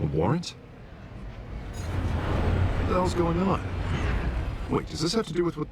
A warrant? What the hell's going on? Wait, does this have to do with what...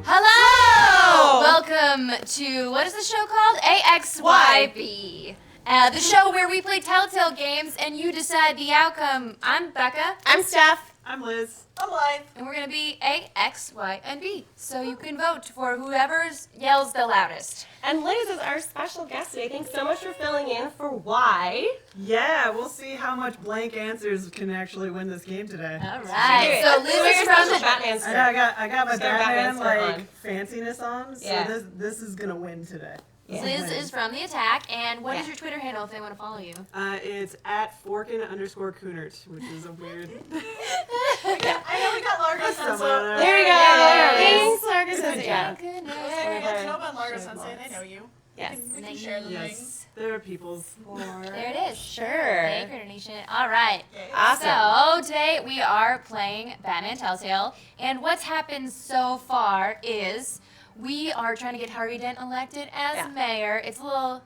Hello! Welcome to, what is the show called? AXYB. The show where we play Telltale games and you decide the outcome. I'm Becca. I'm Steph. I'm Liz. I'm Live. And we're going to be A, X, Y, and B. So you can vote for whoever yells the loudest. And Liz is our special guest today. Thanks so much for filling in for Y. Yeah, we'll see how much blank answers can actually win this game today. All right. So Liz is from the Batman skirt. I got my Batman on. fanciness on, so Yeah. this is gonna win today. Yeah. Liz is from The Attack. And what is your Twitter handle if they want to follow you? It's at Forkin_Coonert, which is a weird. I know we got Largo Sensei. There you go. Yeah. Thanks, Largo Sensei. Yeah, we got to know about Largo Sensei, and I know you. Yes. We can share the things. Yes, they're people's. There it is. Sure. Hey, Critter Nation. All right. Awesome. So today we are playing Batman Telltale, and what's happened so far is we are trying to get Harvey Dent elected as mayor. It's a little,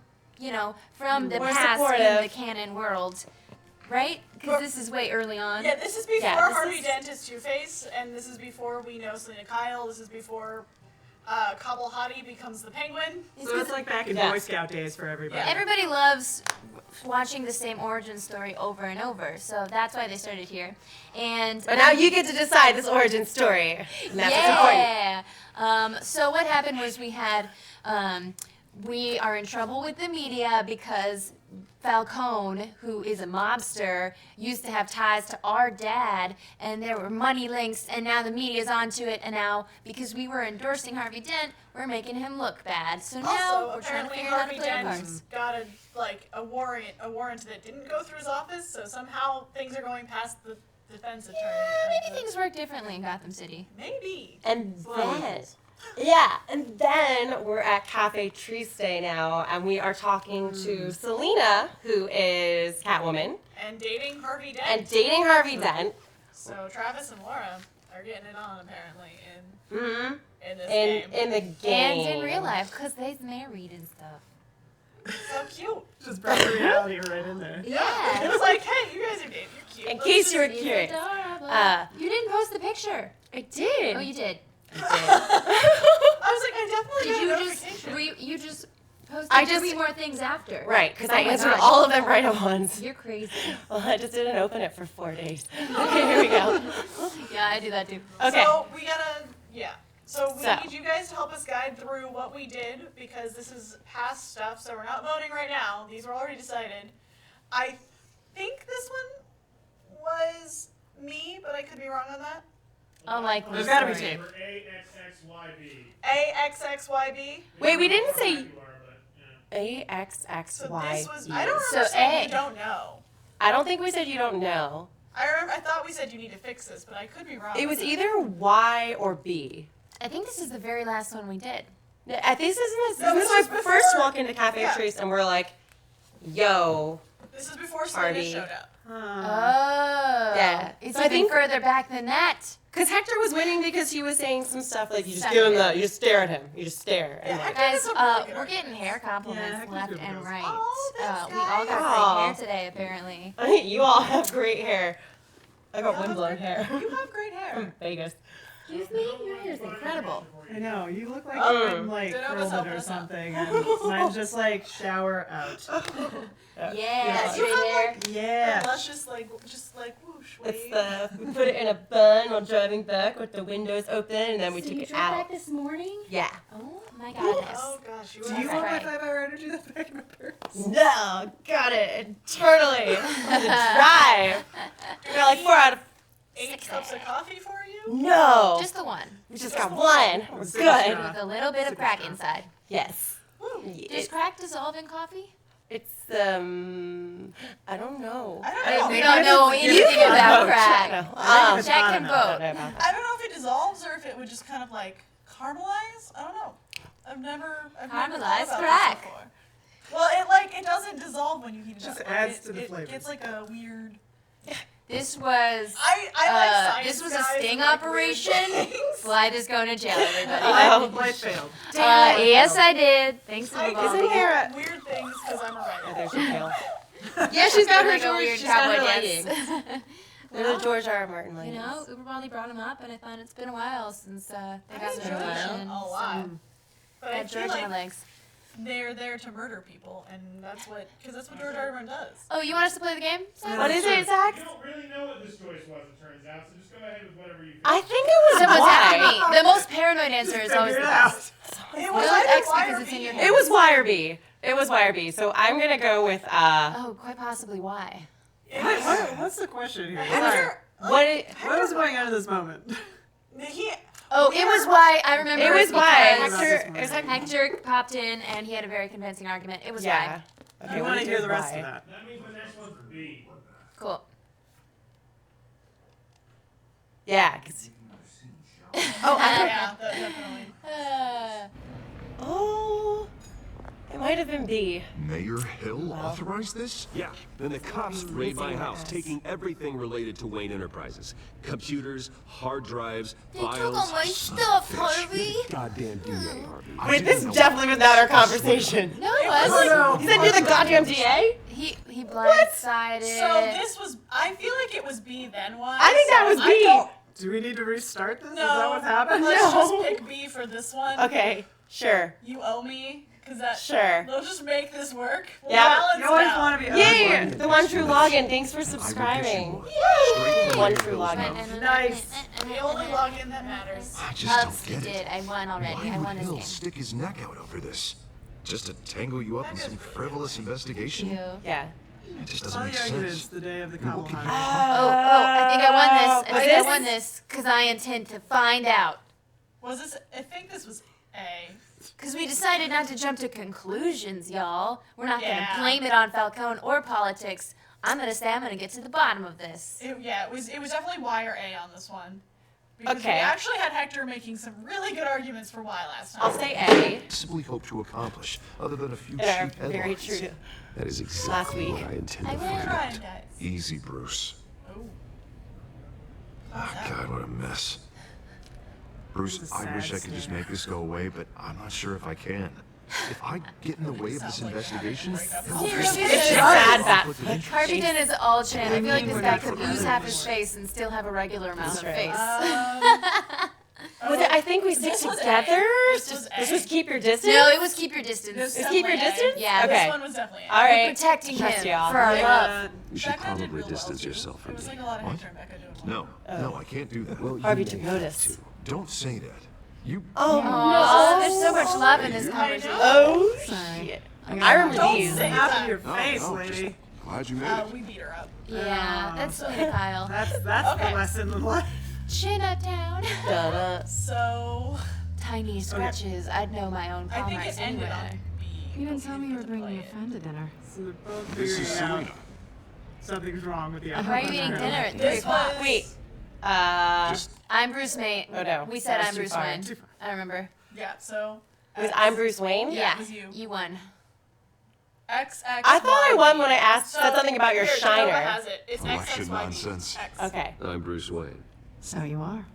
from the We're past in supportive. the canon world, right? Because this is way early on. Yeah, this is before Yeah, this Harvey is- Dent is Two-Face, and this is before we know Selena Kyle. This is before Cobble Hottie becomes the Penguin. So it's like back in Yeah. Boy Scout days for everybody. Yeah. Everybody loves watching the same origin story over and over, so that's why they started here. And But now you get to decide this origin story. And that's what's important. Yeah. So what happened was we had, we are in trouble with the media because Falcone, who is a mobster, used to have ties to our dad, and there were money links, and now the media's onto it, and now because we were endorsing Harvey Dent, we're making him look bad. So now Also, we're trying to apparently figure out how to Harvey play our Dent cards. got a warrant that didn't go through his office, so somehow things are going past the defense attorney. Maybe things work differently in Gotham City. Maybe. And Slowly. then we're at Cafe Triste now, and we are talking to Selena, who is Catwoman, And dating Harvey Dent. and dating Harvey Dent. So Travis and Laura are getting it on apparently Mm-hmm. in this game. In the game. And in real life, because they're married and stuff. So cute. Just brought the reality right in there. Yeah. It was like, hey, you guys are dating. You're cute. In Let's case just- you were It's curious. adorable. You didn't post the picture. I did. Oh, you did. I was like, I definitely Did got you a just notification. you just posted I just- 3 more things after? Right, because I Oh my answered God. all of them right at once. You're crazy. Well, I just didn't open it for 4 days. Okay, here we go. Yeah, I do that too. Okay. So we gotta, So we So. need you guys to help us guide through what we did because this is past stuff. So we're not voting right now. These were already decided. I think this one was me, but I could be wrong on that. Unlike There's the gotta be story. tape. AXXYB. AXXYB. Wait, we didn't say You are, but, yeah. So AXXY. this was. I don't So remember saying A. you don't know. I don't think we said you don't know. I thought we said you need to fix this, but I could be wrong. It was on that. either Y or B. I think this is the very last one we did. I think this No, is this my was first before- walk into Cafe yeah. Trace, and we're like, yo. This is before Selena Party. showed up. Oh. Yeah. It's So I even think- further back than that. Because Hector was winning because he was saying some stuff like, you just Suck give him it. you just stare at him. You just stare. And Yeah, like, Hector- Guys, That's a really good we're argument. getting hair compliments Yeah, Hector's left good and girls. right. Oh, thanks, We all got guys. great hair today, apparently. you all have great hair. I got windblown hair You have great hair. from Vegas. Excuse me? Your hair is incredible. I know, you look like Oh. you would like Ditto curled myself, it or myself. something, and mine's just like shower out. Yeah, you straight have, hair. Yeah. Luscious, just like whoosh wave. It's we put it in a bun while driving back with the windows open, and then we So took you it drove out. back this morning? Yeah. Oh my goodness. Oh gosh, you Do were you That's want my right. 5-hour energy that's back in my purse? No, got it. Internally. On the drive. We got like 4 out of. 8 cups of coffee for you? No. Just the one. We just got one. We're Just good. one. With a little bit of crack inside. Yes. Woo. Does crack dissolve in coffee? It's I don't know. I don't know. We don't know anything about crack. Um, It's Jack not can enough. vote. I don't know about I that. don't know if it dissolves or if it would just kind of like caramelize. I don't know. I've never thought Caramelized about crack. this before. Well, it doesn't dissolve when you heat it Just up. adds It- to the it flavors. It's like a weird. This was I like this science was a guys sting and, like, weird operation. things. Blythe is going to jail, everybody. Blythe failed. Yes, I did. Thanks to I Bobby. Isn't there weird things because I'm a writer. there's your tail. Yeah, she's got her Like a George. weird She's got her cowboy leggings. dance. They're the George R. R. Martin You leggings. know, Uber Body brought him up, and I thought it's been a while since they I got enjoy their them attention. a lot. But I I had feel George on my like legs. they're there to murder people, and that's what George R. R. Martin does. Oh, you want us to play the game? What is it, Zach? You don't really know what this choice was, it turns out, so just go ahead with whatever you feel. I think it was Someone's after Y. me. The most paranoid answer is always the Figure it out. best. It Go was with either X Y because or it's in your B. head. It was Y or B. It was Y or B. So I'm gonna go with Oh, quite possibly why? What's the question here? Hector, What is going on in this moment? he, Oh, it was why. I remember. It was why. because Hector. It was like Hector popped in and he had a very convincing argument. It was yeah. why. I want to hear the rest why. of that. That means the next one's B. Cool. Yeah. 'Cause- yeah, definitely. Oh, it might have been B. Mayor Hill authorized this? Yeah, then the cops raid my house, taking everything related to Wayne Enterprises. Computers, hard drives, files. stuff, Harvey. Goddamn DA, Harvey. Wait, this definitely was not our conversation. No, it wasn't. You said you're the goddamn DA? He blindsided. So this was, I feel like it was B then Y. I think that was I B. don't- Do we need to restart this? No. Is that what's happened? Let's No. just pick B for this one. Okay, sure. You owe me, because that, Sure. they'll just make this work. We'll Yeah. balance You always it out. want to be Yay! ugly. The one true login. Thanks for subscribing. One true login. Nice. The only login that matters. I just don't He get did. it. I won already. Why I would won this Hill game. stick his neck out over this? Just to tangle you up in some frivolous investigation? You. Yeah. It just All doesn't make the arguments sense. the day of the I mean, what couple can hunt. you Oh, I think I won this. I Was think I this- won this because I intend to find out. Was this, I think this was A. Because we decided not to jump to conclusions, y'all. We're not going to Yeah. blame it on Falcone or politics. I'm going to say I'm going to get to the bottom of this. It was definitely Y or A on this one. Because Okay. we actually had Hector making some really good arguments for Y last time. I'll say A. Simply hope to accomplish, other than a few Yeah, cheap very headlines. true. That is Last exactly week. what I intend I to will find Trying, out. guys. Easy, Bruce. Oh. Oh, God, what a mess. Bruce, This is a I wish I sad could just snare. make this go away, but I'm not sure if I can. If I get in the way of this investigation, Seriously? It's sad that. Harvey Dent is all chin. I feel like this guy could lose half his face and still have a regular amount of That's right. face. Was it? I think we stick This was A. together. This was A. This was keep your distance. No, it was keep your distance. This Is keep your definitely A. distance? Yeah, Okay. This one was definitely A. All right. protecting Trust him y'all. for our love. you should Becca did probably real distance well, too. yourself from It was me. like a lot of What? Hector and Becca doing well. No, no, I can't do that. Well, Harvey you took may have notice. to. Don't say that. You. Oh Oh, no. there's so much love in this I conversation. know. Oh Sorry. shit. I remember Don't these. say Half that. of your face, no, lady. just glad you made it. We beat her up. Yeah, that's sweet of Kyle. That's Okay. the lesson in life. Chin up down. Da-da. So Tiny scratches. I'd know my own I think commerce it ended anywhere. on B. You didn't tell me you were Get to play bringing a it. friend to dinner. So they're both This is figuring out Selena. something's wrong with the other Why are you one. eating dinner at 3 This o'clock? was Wait. Just I'm Bruce Wayne. Oh, no. We said That was I'm too Bruce far. Wayne. Too far. I remember. Yeah. So It was I'm Bruce Wayne. Yeah, it was you. won. X X. I thought I Y, won B. when I asked So, said something about your here, Genova shiner. has it. It's X X Election Y B. nonsense. X. Okay. I'm Bruce Wayne. So you are.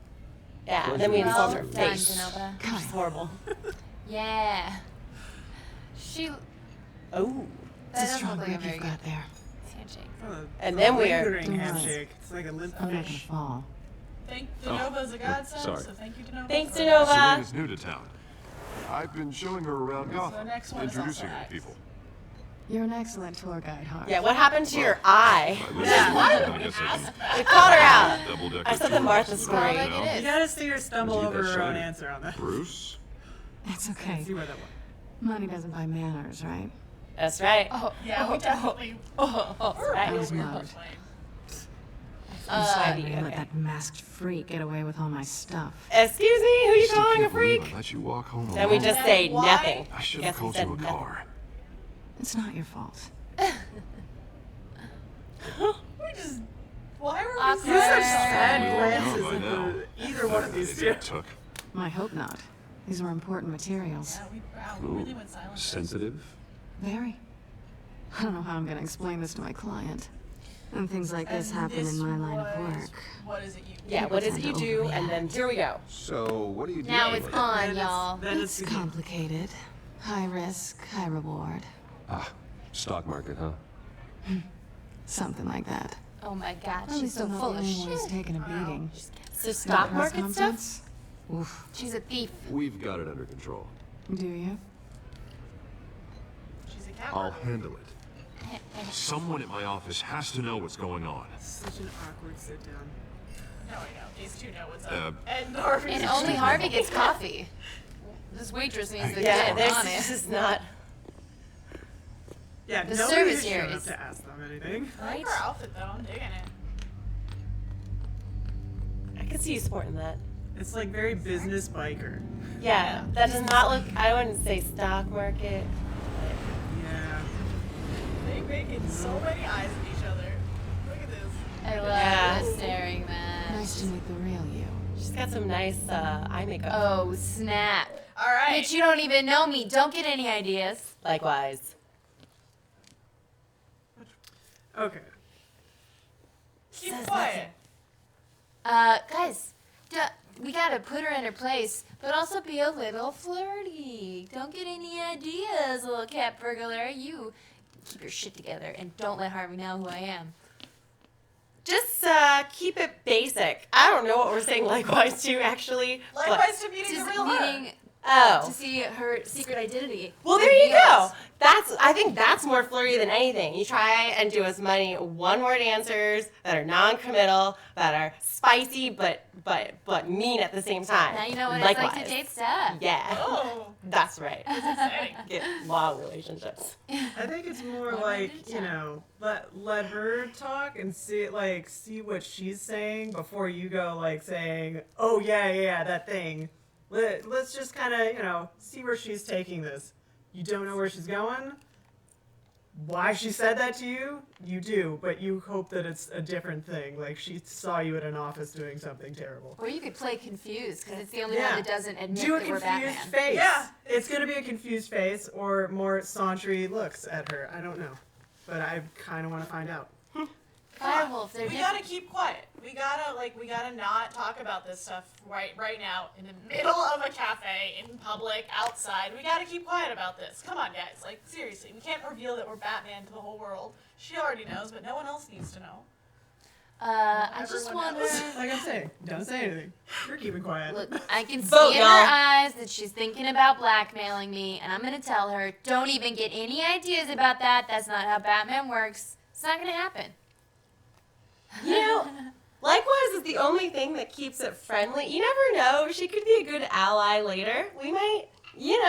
Yeah. Then we insult her Well done, face. Genova. It's horrible. Yeah. She. Oh. That It's a doesn't strong look like a grip very you've good got there. handshake. And then we are- lingering Don't worry. handshake. It's like a limp I'm not gonna fish. fall. Thank Genova's a godsend. sorry. So thank you, Genova. Thanks, for Genova. that. Selena's new to town. I've been showing her around Gotham, next one is introducing also her X. to people. You're an excellent tour guide, Hart. Yeah. What happened to your eye? I guess I can We called her out. double-decker I said the tour Martha bus story. now. Like it You is. gotta see her stumble Did you over get her own shiny? answer on that. Bruce? It's okay. See where that went. Money doesn't buy manners, right? That's right. Yeah, we definitely. That's We're right. real was weird mugged. playing. I'm sorry okay. I let that masked freak get away with all my stuff. Excuse me. Who you Still calling a can't believe freak? I let you walk home Then we alone. just say Why? nothing. I should Guess have we called said you a nothing. car. It's not your fault. We just. Why were we Awkward. so You're such Yeah. sad We all know glances by at now. either one of these two. It took. I hope not. These were important materials. Yeah, we really went silent. Sensitive? Very. I don't know how I'm gonna explain this to my client. And things like this happen this in my line of was- work. What is it you? Yeah, what is it you do? And then here we go. So, what do you do? Now it's on, Then y'all. Then It's the game. complicated. High risk, high reward. Stock market, huh? Something like that. Oh my God, At she's least so I'm not full the of only one who's shit. taking a beating. So stock Press market stuff? conference? Oof. She's a thief. We've got it under control. Do you? She's a cat. I'll handle it. Someone at my office has to know what's going on. Such an awkward sit down. No, I know. These two know what's up. Uh, And Harvey's And just- only Harvey gets coffee. This waitress needs to Yeah, get there's on this it. is not. Yeah, The nobody service has here shown up is- to ask them anything. I like her outfit though. I'm digging it. I could see you sporting that. It's like very business biker. Yeah, that does not look. I wouldn't say stock market. Yeah. They making so many eyes at each other. Look at this. I love Yeah. the staring match. Nice to meet the real you. She's got some nice eye makeup. Oh, snap. All right. Bitch, you don't even know me. Don't get any ideas. Likewise. Okay. Keep quiet. Guys, we gotta put her in her place, but also be a little flirty. Don't get any ideas, little cat burglar. You keep your shit together and don't let Harvey know who I am. Just keep it basic. I don't know what we're saying likewise to actually. but- Likewise to meeting the Just real her. meaning Oh. to see her secret identity. Well, there you revealed. go. I think that's more flirty than anything. You try and do as many one-word answers that are non-committal, that are spicy but mean at the same time. Now you know what Likewise. it's like to date Steph. Yeah, Oh, that's right. exciting. Get long relationships. I think it's more One like, at a you time. know, let her talk and see what she's saying before you go like saying, "Oh yeah, that thing." Let's just kind of, you know, see where she's taking this. You don't know where she's going. Why she said that to you, you do, but you hope that it's a different thing. Like she saw you at an office doing something terrible. Or you could play confused because it's the only Yeah. one that doesn't admit Do a that we're confused Batman. face. Yeah. It's gonna be a confused face or more sauntry looks at her. I don't know, but I kind of want to find out. Firewolf, they're We different. gotta keep quiet. We gotta not talk about this stuff right now in the middle of a cafe, in public, outside. We gotta keep quiet about this. Come on, guys. Like, seriously, we can't reveal that we're Batman to the whole world. She already knows, but no one else needs to know. I just Everyone wonder. knows. Like I'm saying, don't say anything. You're keeping quiet. Look, I can see Vote, in y'all. her eyes that she's thinking about blackmailing me, and I'm gonna tell her, don't even get any ideas about that. That's not how Batman works. It's not gonna happen. You know, likewise is the only thing that keeps it friendly. You never know. She could be a good ally later. We might, you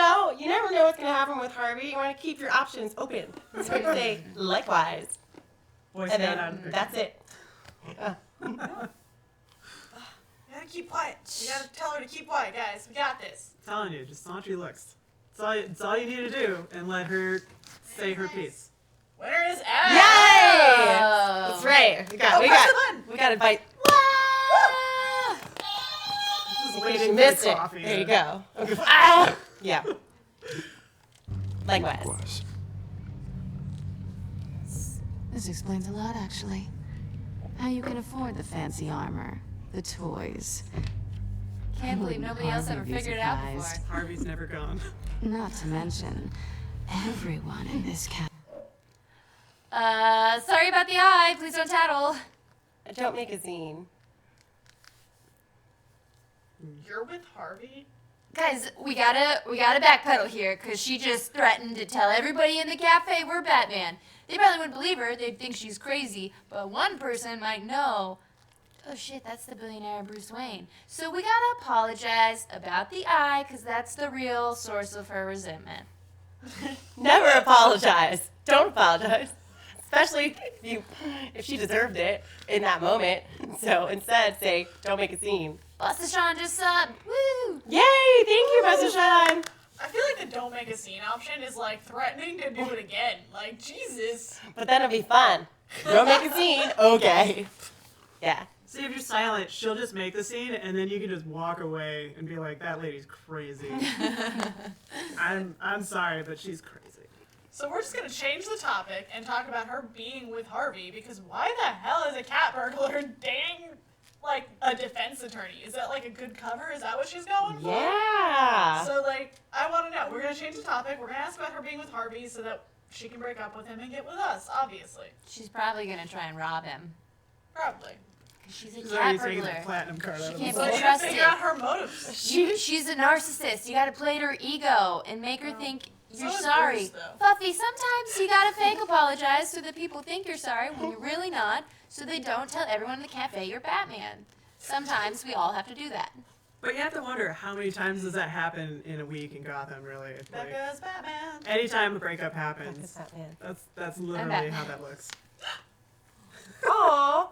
never know what's going to happen with Harvey. You want to keep your options open. So you say, likewise. Boy And Scout out of then the that's it. We gotta keep quiet. We gotta tell her to keep quiet, guys. We got this. I'm telling you, just sauntry looks. It's all you need to do, and let her say her piece. Winner is Ash. Yay! Oh. That's right. We got to bite. Just In case waiting you for missed the it. coffee. There you go. Ah! Yeah. Likewise. Likewise. This explains a lot, actually. How you can afford the fancy armor, the toys. Can't believe Wouldn't nobody else Harvey ever be figured it out before. surprised? Harvey's never gone. Not to mention, everyone in this cat. Sorry about the eye. Please don't tattle. Don't make a scene. You're with Harvey? Guys, we gotta backpedal here, cause she just threatened to tell everybody in the cafe we're Batman. They probably wouldn't believe her, they'd think she's crazy, but one person might know, oh shit, that's the billionaire Bruce Wayne. So we gotta apologize about the eye, cause that's the real source of her resentment. Never apologize. Don't apologize. Especially if she deserved it in that moment. So instead, say, don't make a scene. Busta Sean just subbed, woo! Yay! Thank you, Buster Sean. I feel like the don't make a scene option is like threatening to do it again. Like, Jesus. But then it'll be fun. Don't make a scene. Okay. Yeah. See, if you're silent, she'll just make the scene, and then you can just walk away and be like, "That lady's crazy." I'm sorry, but she's crazy. So we're just gonna change the topic and talk about her being with Harvey, because why the hell is a cat burglar dating like a defense attorney? Is that like a good cover? Is that what she's going for? Yeah. So like, I want to know. We're gonna change the topic. We're gonna ask about her being with Harvey so that she can break up with him and get with us. Obviously, She's probably gonna try and rob him. probably. 'Cause she's a She's cat already taking the burglar. platinum card out of can't the be So book. you trusted. figure out her motives. She's a narcissist. You gotta play to her ego and make her think you're So is sorry. Bruce, though. Fluffy, sometimes you gotta fake apologize so that people think you're sorry when you're really not, so they don't tell everyone in the cafe you're Batman. Sometimes we all have to do that. But you have to wonder how many times does that happen in a week in Gotham, really? It's like, Becca's Batman. anytime a breakup happens, Becca's Batman. that's literally Batman. how that looks. Aw.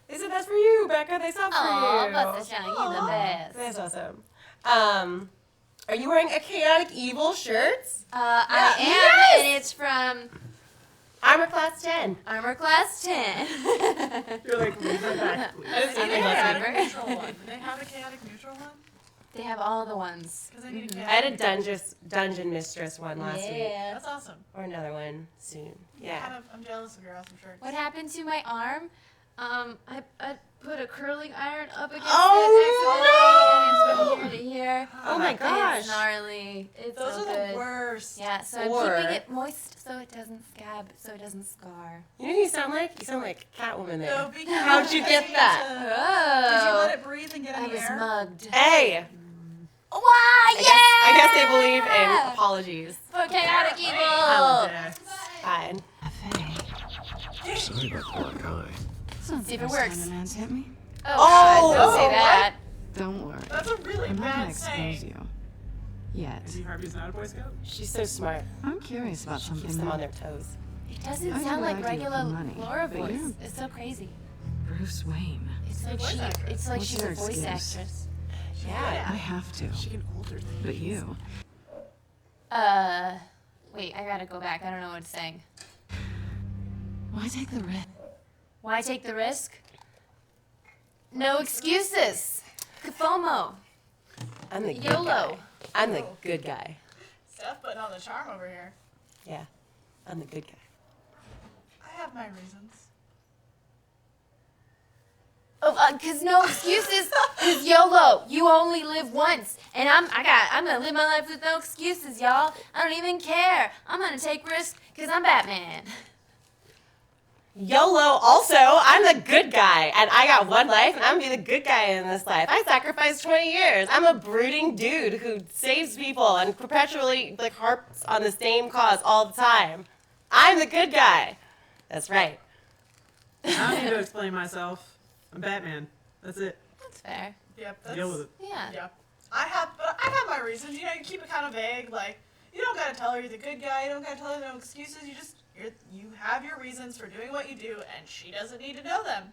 They said that's for you, Becca. They saw for Aw, you. Buster Shine, you the best. That's awesome. Are you wearing a chaotic evil shirt? I am, Yes! and it's from Armor Class 10. Armor Class 10. You're like, leave it back, please. I didn't see They anything have a else. chaotic neutral one. Do they have a chaotic neutral one? They have all the ones. Because I need a I had chaotic. a dungeon mistress one last week. Yeah. That's awesome. Or another one soon. Yeah. I'm jealous of your awesome shirts. What happened to my arm? I put a curling iron up against Oh, it accidentally, and it's from here to here. Oh my It's gosh. gnarly. It's Those so are good. the worst. Yeah, so I'm Or- keeping it moist so it doesn't scab, so it doesn't scar. You know who you sound like? You sound like Catwoman there. No, because How'd you get that? Did you Oh, let it breathe and get I any was air? mugged. Hey! Why? I guess they believe in apologies. For chaotic evil. Holiday. Fine. Sorry about the black eye. It's not See the if it first time works. a man's hit me. Oh, Oh, God, don't say what? that. Don't worry. That's a really I'm not gonna bad expose saying. you. Yet. Is he Harvey's not a Boy Scout? She's so smart. I'm curious about Keeps something them on that their toes. It doesn't I do sound what like I do for regular money, Laura but voice. you're- It's so crazy. Bruce Wayne. It's like voice actress. it's like What's she's a your voice excuse? actress. Yeah. I have to. She can alter things. But you. Wait, I gotta go back. I don't know what it's saying. Why take the risk? Why take the risk? No excuses. FOMO. I'm the good YOLO. guy. I'm the good guy. Steph putting on the charm over here. Yeah. I'm the good guy. I have my reasons. Oh, cause no excuses. Cause YOLO. You only live once, and I'm gonna live my life with no excuses, y'all. I don't even care. I'm gonna take risks, cause I'm Batman. YOLO also, I'm the good guy, and I got one life, and I'm gonna be the good guy in this life. I sacrificed 20 years. I'm a brooding dude who saves people and perpetually like harps on the same cause all the time. I'm the good guy. That's right. I don't need to explain myself. I'm Batman. That's it. That's fair. Yep, that's... Deal with it. Yeah. Yeah. I have my reasons. You know, you keep it kind of vague. Like, you don't gotta tell her you're the good guy. You don't gotta tell her no excuses. You have your reasons for doing what you do, and she doesn't need to know them.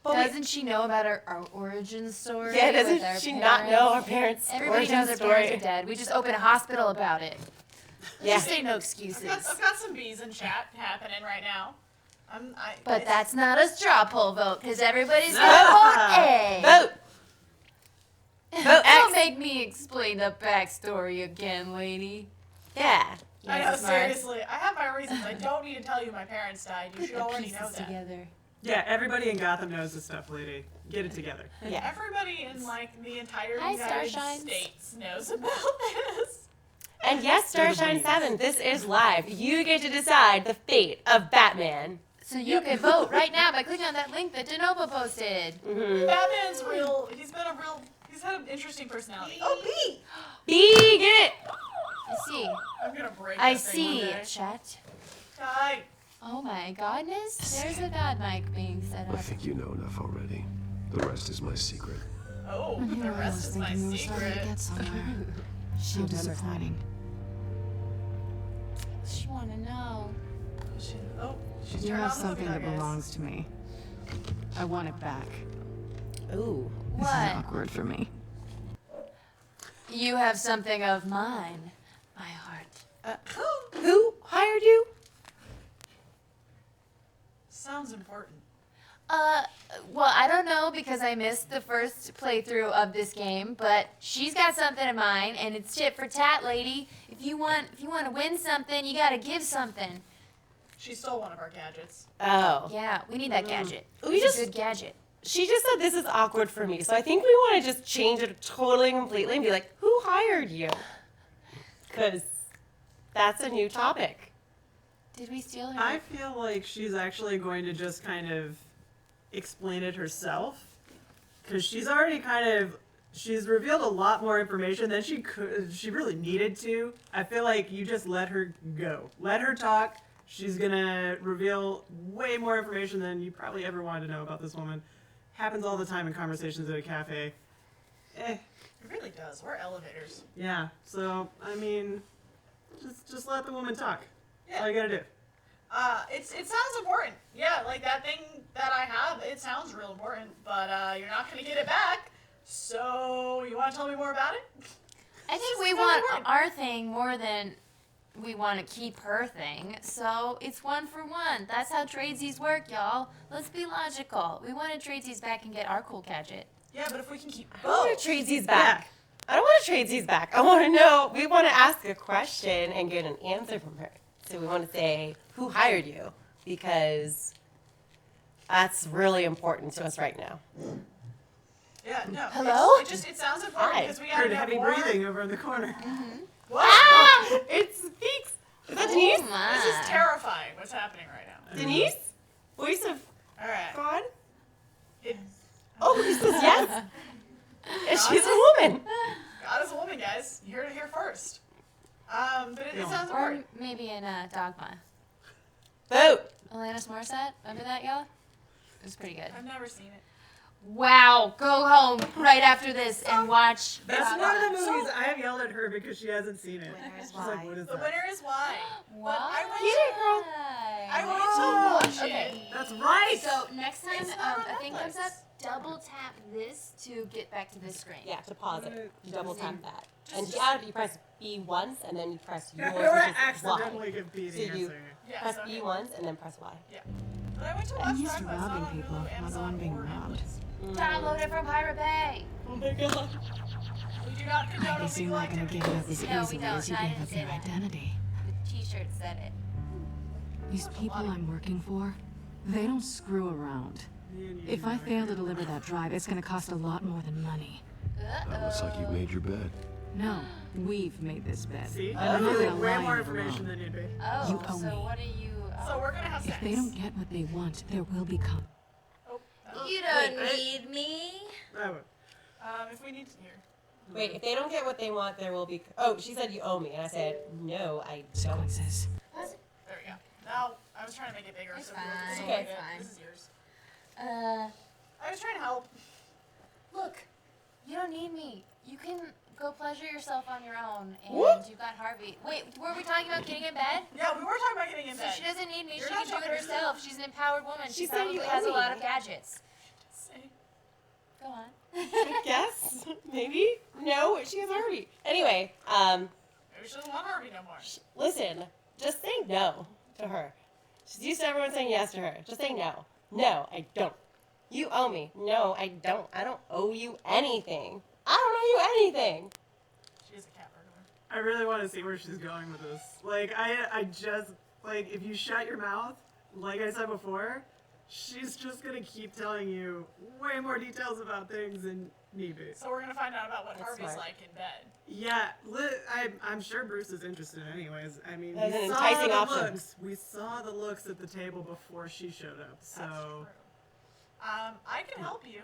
But Doesn't she know about our origin story? yeah, with doesn't our she not parents? know our parents' Everybody origin knows our story? parents are dead. We just open a hospital about it. Yeah. Just say no excuses. I've got some bees in chat happening right now. But that's not a straw poll vote, because everybody's No. gonna vote A. Vote. Vote Don't X. make me explain the backstory again, lady. Yeah. I know, Yes, Mark. seriously. I have my reasons. I don't need to tell you my parents died. You should Put the already know pieces that. together. Yeah, everybody in Gotham knows this stuff, lady. Get it together. Yeah. Everybody in, like, the entire Hi, United Starshines. States knows about this. And yes, Starshine 7, this is live. You get to decide the fate of Batman. So you can vote right now by clicking on that link that Denova posted. Batman's he's had an interesting personality. Oh, B! Be get it. I see. I'm gonna break I that thing one see, day. chat. Die. Oh my godness. There's a god mic being set I up. think you know enough already. The rest is my secret. Oh, Here the I rest was is my thinking we were starting to secret. get somewhere. So disappointing. She wanna know. She's You turned have off the movie something that now, guys. belongs to me. I want it back. Ooh. This is What? awkward for me. You have something of mine, my heart. Who hired you? Sounds important. Well, I don't know because I missed the first playthrough of this game, but she's got something in mind, and it's tit for tat, lady. If you want to win something, you gotta give something. She stole one of our gadgets. Oh. Yeah, we need that gadget. We It's just- a good gadget. She just said this is awkward for me, so I think we want to just change it totally completely and be like, who hired you? Because that's a new topic. Did we steal her? I feel like she's actually going to just kind of explain it herself, because she's already she's revealed a lot more information than she really needed to. I feel like you just let her go. Let her talk. She's gonna reveal way more information than you probably ever wanted to know about this woman. Happens all the time in conversations at a cafe. It really does. We're elevators. Yeah. So, I mean, just let the woman talk. That's all you gotta do. It sounds important. Yeah, like that thing that I have, it sounds real important, but you're not gonna get it back. So you want to tell me more about it? I think we want our thing more than we want to keep her thing. So it's 1 for 1. That's how tradesies work, y'all. Let's be logical. We want to tradesies back and get our cool gadget. Yeah, but if we can keep I want both. to trade these back. I don't want to trade these back. I want to know. We want to ask a question and get an answer from her. So we want to say, who hired you? Because that's really important to us right now. Yeah, no. Hello? It sounds important Hi. because we Heard gotta heavy have more. breathing over in the corner. What? Ah! It speaks. Is that Denise? Oh my. This is terrifying. What's happening right now? Denise? Voice of All right. God? It, Oh, he says yes. And she's a woman. God is a woman, guys. You heard it here first. But it sounds Or important. maybe in Dogma. Vote. Alanis Morissette? Remember that, y'all? It was pretty good. I've never seen it. Wow, go home right after this and watch. That's one of the movies I have yelled at her because she hasn't seen it. Winner's She's like, Why. what is The that? winner is why. But Why? I went to watch it. Okay. That's right! So next time It's not on a thing comes Netflix. up, double tap this to get back to this screen. Yeah, to pause it. You double tap that. And Just- you press B once, and then you press yours, Or which is accidentally Y. give B the So you- answer. Yeah, Press so B anyway. once, and then press Y. But I went to watch I'm used to Dogma. It's not robbing on people, Hulu, not the Amazon, one being or robbed. Netflix. Download it from Pirate Bay. Oh my god. We do not condone I guess you're illegal not gonna give activities. it up as No, we easily don't. as you No, I gave didn't up say your that. identity. The T-shirt said it. These people I'm working for, they don't screw around. If I fail to deliver that drive, it's gonna cost a lot more than money. That looks like you made your bed. No, we've made this bet. See? And I'm I'm not revealing gonna way lie more and live information alone. than you'd be. Oh, You owe so me. what are you? So we're gonna have If sex. they don't get what they want, there will be Oh, You don't need me. I would. if we need to hear. Wait, if they don't get what they want, there will be. Oh, she said you owe me, and I said no, I don't. consequences. There we go. Now I was trying to make it bigger. It's so fine, it's okay. okay. fine. This is yours. Uh, I was trying to help. look, you don't need me. You can go pleasure yourself on your own, and Whoop. you've got Harvey. Wait, were we talking about getting in bed? Yeah, we were talking about getting in So bed. she doesn't need me. You're she not can do it talking- herself. She's an empowered woman. She She said you probably owe has a me. lot of gadgets. Say- Go on. I guess maybe no, she has Harvey. Anyway, Maybe she doesn't want Harvey no more. listen, just say no to her. She's used to everyone saying yes to her. Just say no. No, I don't. You owe me. No, I don't. I don't owe you anything. I don't owe you anything. She is a cat burglar. I really want to see where she's going with this. Like, I just, like, if you shut your mouth, like I said before, she's just gonna keep telling you way more details about things than need be. So we're gonna find out about what That's Harvey's smart. like in bed. Yeah, I'm sure Bruce is interested anyways. I mean, As we an saw enticing the option. looks. We saw the looks at the table before she showed up, That's so... true. I can help you.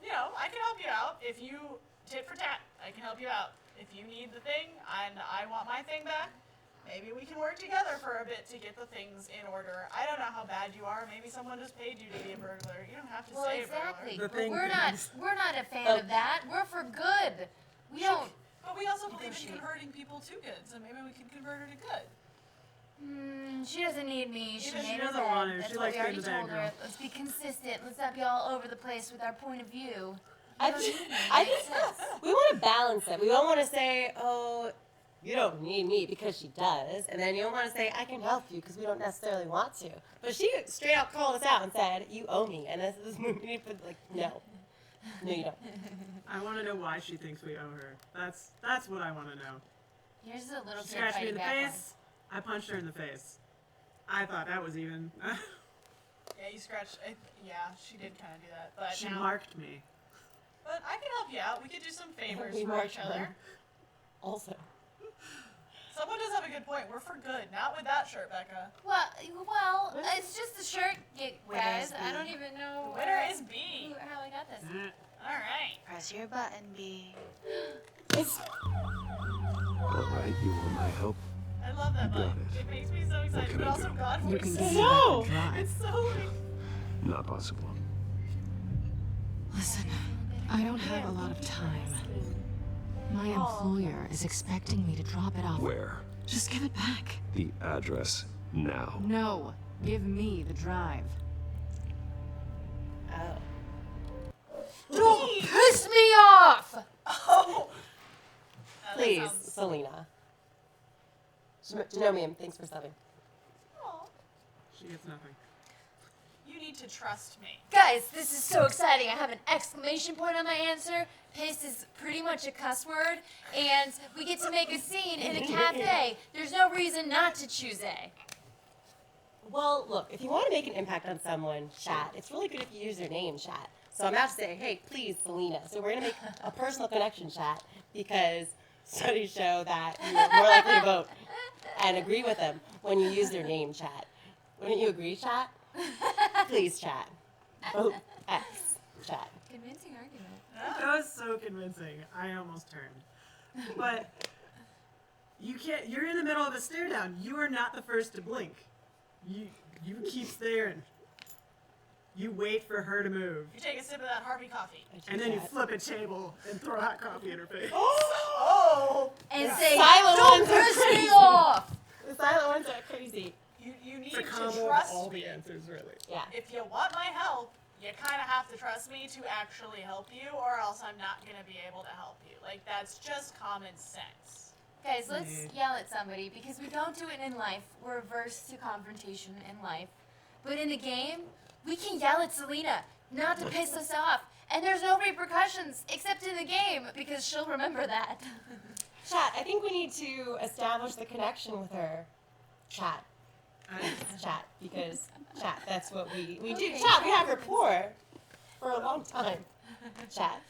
You know, I can help you out if you tit for tat. I can help you out. If you need the thing and I want my thing back, maybe we can work together for a bit to get the things in order. I don't know how bad you are. Maybe someone just paid you to be a burglar. You don't have to Well, say exactly. a burglar. The thing We're is- not a fan of that. We're for good. We don't. But we also believe in Negotiate. converting people to good, so maybe we can convert her to good. She doesn't need me. She She made her doesn't bed. want her. That's She what likes we already being the bad told her. girl. Let's be consistent. Let's not be all over the place with our point of view. I don't think, need me. I Makes think sense. we want to balance it. We don't want to say, oh, you don't need me because she does. And then you'll want to say, I can help you because we don't necessarily want to. But she straight out called us out and said, you owe me. And this movie, like, no. No, you don't. I want to know why she thinks we owe her. That's what I want to know. Here's a little She kid scratched me in fighting the back. face. I punched her in the face. I thought that was even. Yeah, you scratched. Yeah, she did kind of do that. But She now, marked me. But I can help you out. We could do some favors We for marked each other. her. Also. Someone does have a good point. We're for good. Not with that shirt, Becca. Well, it's just a shirt, guys. I don't even know. The winner is B. How I got this. All right. Press your button, B. All right, you want my help? I love that You got button. it. It makes me so excited, can but I also do? God You can voice. give me No! back the drive. It's so like. Not possible. Listen, I don't have a lot of time. My employer is expecting me to drop it off. Where? Just give it back. The address now. No, give me the drive. Oh. Don't piss me off! Oh. That Please, sounds- Selena. Genomium, thanks for subbing. Aw. She gets nothing. You need to trust me. Guys, this is so exciting. I have an exclamation point on my answer. Piss is pretty much a cuss word. And we get to make a scene in a cafe. There's no reason not to choose A. Well, look, if you want to make an impact on someone, chat, it's really good if you use their name, chat. So I'm about to say, hey, please, Selena. So we're going to make a personal connection, chat, because studies show that you're more likely to vote and agree with them when you use their name, chat. Wouldn't you agree, chat? Please, chat. Vote X, chat. Convincing argument. That was so convincing. I almost turned. But you can't. You're in the middle of a stare down. You are not the first to blink. You keep staring. You wait for her to move, You take a sip of that Harvey coffee. and then you flip a table and throw hot coffee in her face. Oh! And say, silent don't ones are piss me crazy." off! The silent ones are crazy. You need It's a to combo of trust all me. the answers, really. Yeah. If you want my help, you kind of have to trust me to actually help you, or else I'm not going to be able to help you. Like, that's just common sense. Guys, let's yell at somebody because we don't do it in life. We're averse to confrontation in life. But in a game, we can yell at Selena, not to piss us off. And there's no repercussions except in the game because she'll remember that. Chat, I think we need to establish the connection with her. Chat. Chat, because chat, that's what we do. Okay, Chat, we have rapport for a long time. Chat.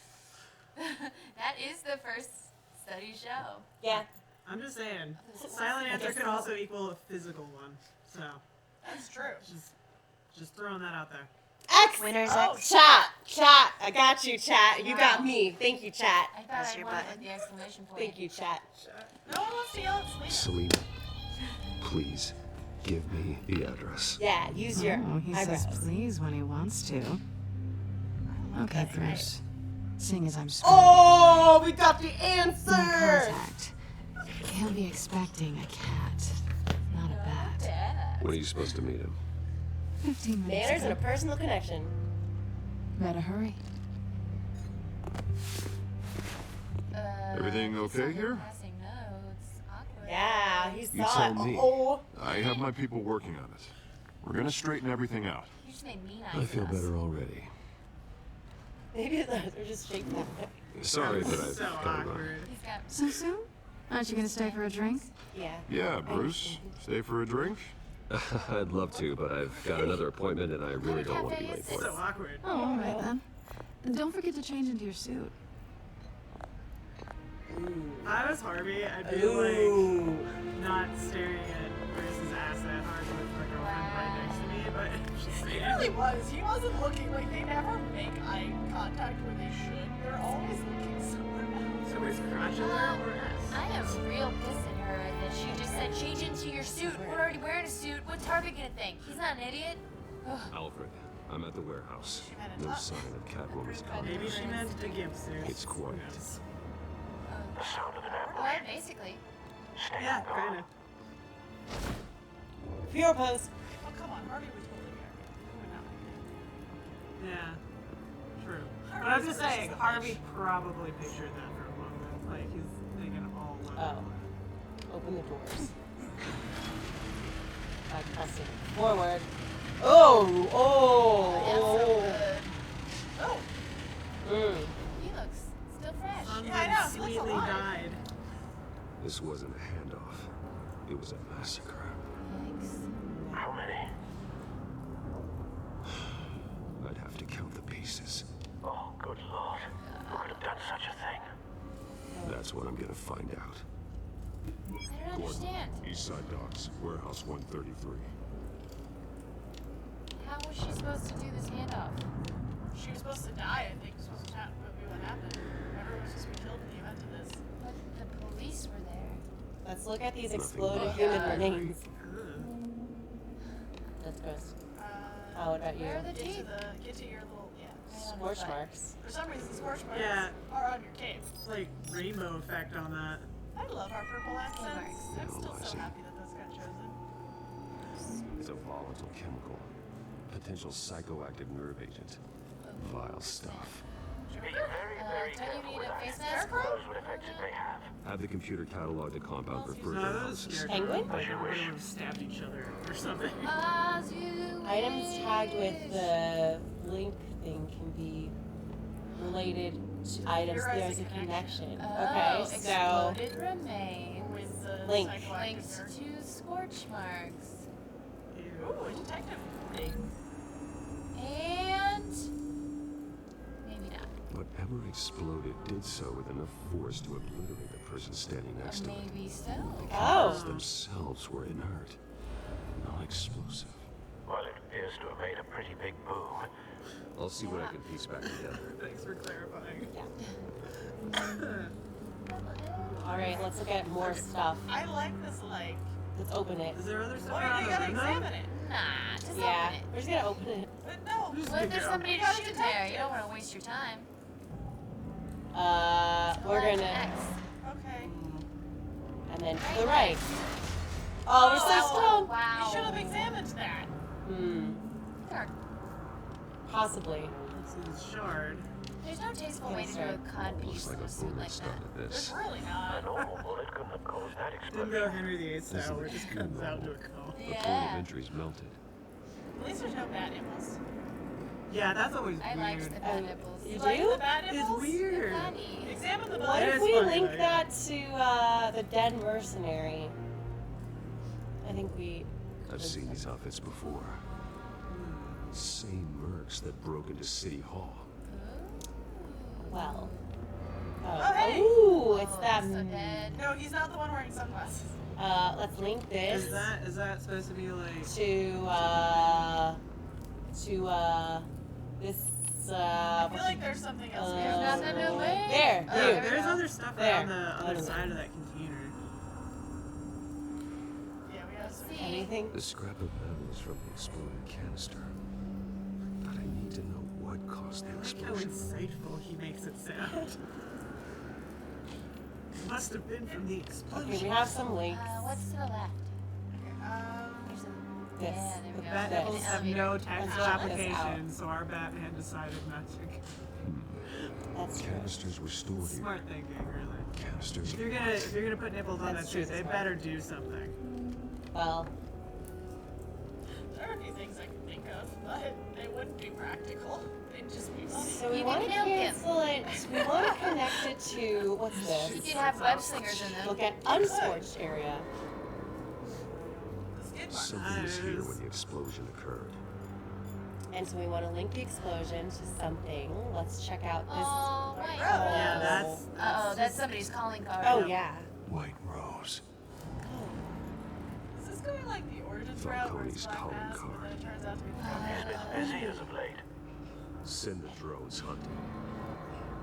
That is the first study show. Yeah. I'm just saying. Silent answer could also equal a physical one. So That's true. just throwing that out there. X. Winner's Oh, X. Chat. I got you, chat. You got me. Thank you, chat. I thought Press I your won with button. the exclamation point. Thank you, chat. No one wants to yell at Selena. Selena, please give me the address. Yeah, use your Oh, he eyebrows. says please when he wants to. Okay, Bruce. Seeing as I'm screwed, Oh, we got the no answer. contact. He'll be expecting a cat, not a bat. Yeah. When are you supposed to meet him? 15 minutes Manners and a ago. personal connection. Better hurry. Everything okay here? Passing notes. Awkward. Yeah, he You saw tell it. me. Oh. I have my people working on it. We're gonna straighten everything out. You just made mean eyes I at feel us. better already. Maybe they're just shaped that way. Sorry that I've So gotta run. awkward. He's got So soon? Aren't you gonna stay for a drink? Yeah. Yeah, Bruce. Stay for a drink? I'd love to, but I've got another appointment and I really don't want to be late for So it. awkward. Oh, all right then. And don't forget to change into your suit. If I was Harvey, I'd be Ooh. like not staring at Bruce's ass that hard with my girlfriend right next to me, but she's He saying really was. He wasn't looking like they never make eye contact where they should. They're always looking somewhere else. so is crotchular or ass? I am real pissed at her that she just said change into your suit. We're already wearing a suit. What's Harvey gonna think? He's not an idiot. Ugh. Alfred, I'm at the warehouse. She meant it No up. sign of Catwoman's coming. Maybe she meant a gimp suit. It's quiet. Who knows? Well, basically. Yeah, kind of. Pure post. Oh, come on. Harvey would totally be Harvey. Yeah, true. But I'm just saying, Harvey probably pictured that for a moment. Like, he's thinking of all levels. Oh. open the doors. By pressing forward. Oh! Oh! Oh, Mm. He looks still fresh. Someone Yeah, I know, he looks sweetly alive. died. This wasn't a handoff. It was a massacre. Yikes. How many? I'd have to count the pieces. Oh, good lord. Who could have done such a thing? That's what I'm gonna find out. I don't understand. Eastside Docks, Warehouse 133. How was she supposed to do this handoff? she was supposed to die. I think was supposed to be what happened. Everyone was supposed to be killed in the event of this. But the police were there. Let's look at these Nothing exploded but- human remains. That's gross. How about you? Where are the Get to teeth? get to your little Scorch marks. For some reason, scorch marks Yeah. are on your cape. It's like rainbow effect on that. I love our purple accents. marks. I'm still so Analyzing. happy that those got chosen. It's a volatile chemical. Potential psychoactive nerve agent. Vile stuff. Be very, very Don't careful you with need a that. face mask? Who knows what effects it may have? Have the computer catalog the compound for further No, that was analysis. scary. Penguin? Like everybody would have stabbed each other or something. As you Items wish. tagged with the link thing can be related to items. There's a connection. Oh, Okay, so exploded remains With the Link. psychoactive linked nerve. to scorch marks. Ooh, a detective. And maybe not. Whatever exploded did so with enough force to obliterate the person standing next to it. Maybe so. The Oh. chemicals themselves were inert, non-explosive. Well, it appears to have made a pretty big boom. I'll see what I can piece back together. Thanks for clarifying. all right, let's look at more stuff. I like this, like. Let's open it. Is there other stuff Oh, around you the gotta room, though? examine it. Nah, just Yeah, open it. we're just gonna open it. But no. What if there's Yeah. somebody You to gotta shoot detect there? You it. don't want to waste your time. We're Select gonna, X. Okay. and then to the right. Oh, we're so stoned. Wow. You should have examined that. Dark. Possibly. This is shard. There's no tasteful way to do a cod piece Looks like in a a suit bullet like that. started There's this. really A not. normal bullet couldn't have caused that Didn't explosion. go Henry VIII style where it just comes out to a cone. The point Yeah. of entry's melted. At least there's no bad nipples. Yeah, that's always I weird. liked the bad nipples. You Like do? the bad It's nipples? weird. Funny. Examine the What bullet. if is we funny, link though, yeah. that to the dead mercenary? I think we. I've seen these outfits before. Same mercs that broke into City Hall. Well. Oh, hey. Ooh, it's that. So dead. No, he's not the one wearing sunglasses. Let's link this Is that supposed to be like? to this. I feel like there's something else here. There's nothing to link. There, Oh, you. there we There's go. other stuff There. on the other Other side of that container. Yeah, we got some. See. Anything? The scrap of metal is from the exploded canister. But I need to know what caused the I like how explosion. insightful he makes it sound. Must have been from the explosion. Okay, we have some links. What's to the left? Um, There's a, This. yeah, there we The go. Bat This. Nipples have no Let's tactile check this application, so our Batman decided not to. That's true. Canisters were stored here. Smart thinking, really. Canisters. If you're gonna put nipples on That's that true, shit, they that's better do something. Well, there are a few things I can think of, but they wouldn't be practical. They'd just be funny. so we You want to can count them. cancel it. We want to connect it to what's You this? could have web slingers in them. Look at unscorched area. The skid mark. Something was here when the explosion occurred. And so we want to link the explosion to something. Let's check out this. Oh, right. Yeah, that's. Uh-oh, that's somebody's calling card. Oh yeah. White Rose. Is this going like the origins route where it's Falcone's Black calling Mass, card. but then it turns out to be the He's been busy as of late. Send the drones hunting.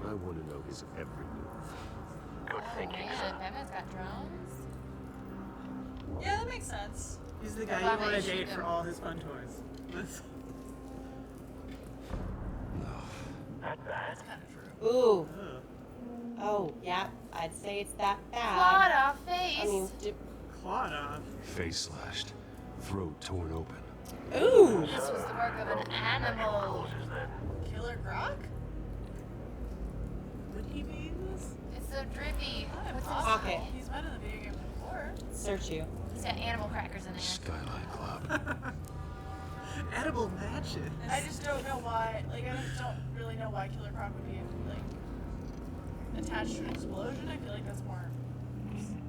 I want to know his every move. Good thinking, Man, sir. Batman's got drones. Yeah, that makes sense. He's the guy Well, you want to they shoot date for him. all his fun toys. That's- That bad? That's kind of true. Ooh. Ugh. Oh yeah. I'd say it's that Clawed bad. off face. I mean, Clawed off. Face slashed. Throat torn open. ooh. this was the work of an animal. Causes then. Killer Grok? Would he be in this? It's so drippy. Not What's impossible. Pocket. He's been in the video game before. search you. He's got animal crackers in there. Skyline Club. Edible matches. I just don't know why. Like, I just don't really know why Killer Croc would be like attached to an explosion. I feel like that's more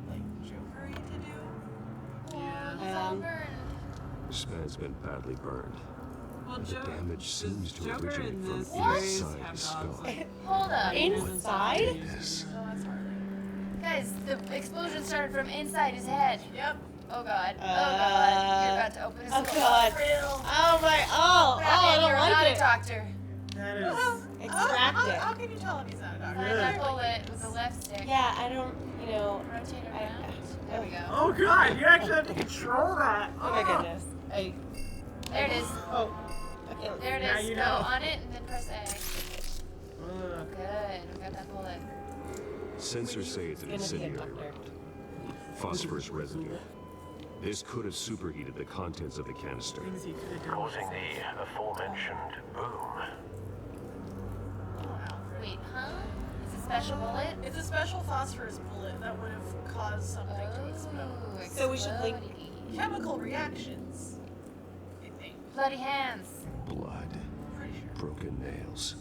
like Joker-y to do. Oh, he's all burned. This man's been badly burned. Well, The damage seems to Joker originate in from this series inside have his skull. dogs. Like, Hold up. Inside? This. Oh, that's Harley. Guys, the explosion started from inside his head. Yep. Oh god. Oh god. You're about to open his Oh god. Real. Oh my. Oh. Batman, I you're don't not like a it. doctor. that is. Extract it. How can you tell him he's not a doctor? Find that bullet with the left stick. Yeah, I don't. You know. Rotate around. There we go. Oh god, you actually have to control that. Oh my goodness. I. There it is. Oh. Okay. There it Now is. you Go know. on it and then press A. Good. We got that bullet. Sensors say it's an Gonna be a incendiary doctor. round. Phosphorus residue. This could have superheated the contents of the canister. Things he could have done. Causing the aforementioned boom. Wait, huh? It's a special bullet? It's a special phosphorus bullet that would have caused something to explode. Oh, So we should link- explodey. Chemical reactions. I think. Bloody hands. Blood. Pretty sure. Broken nails.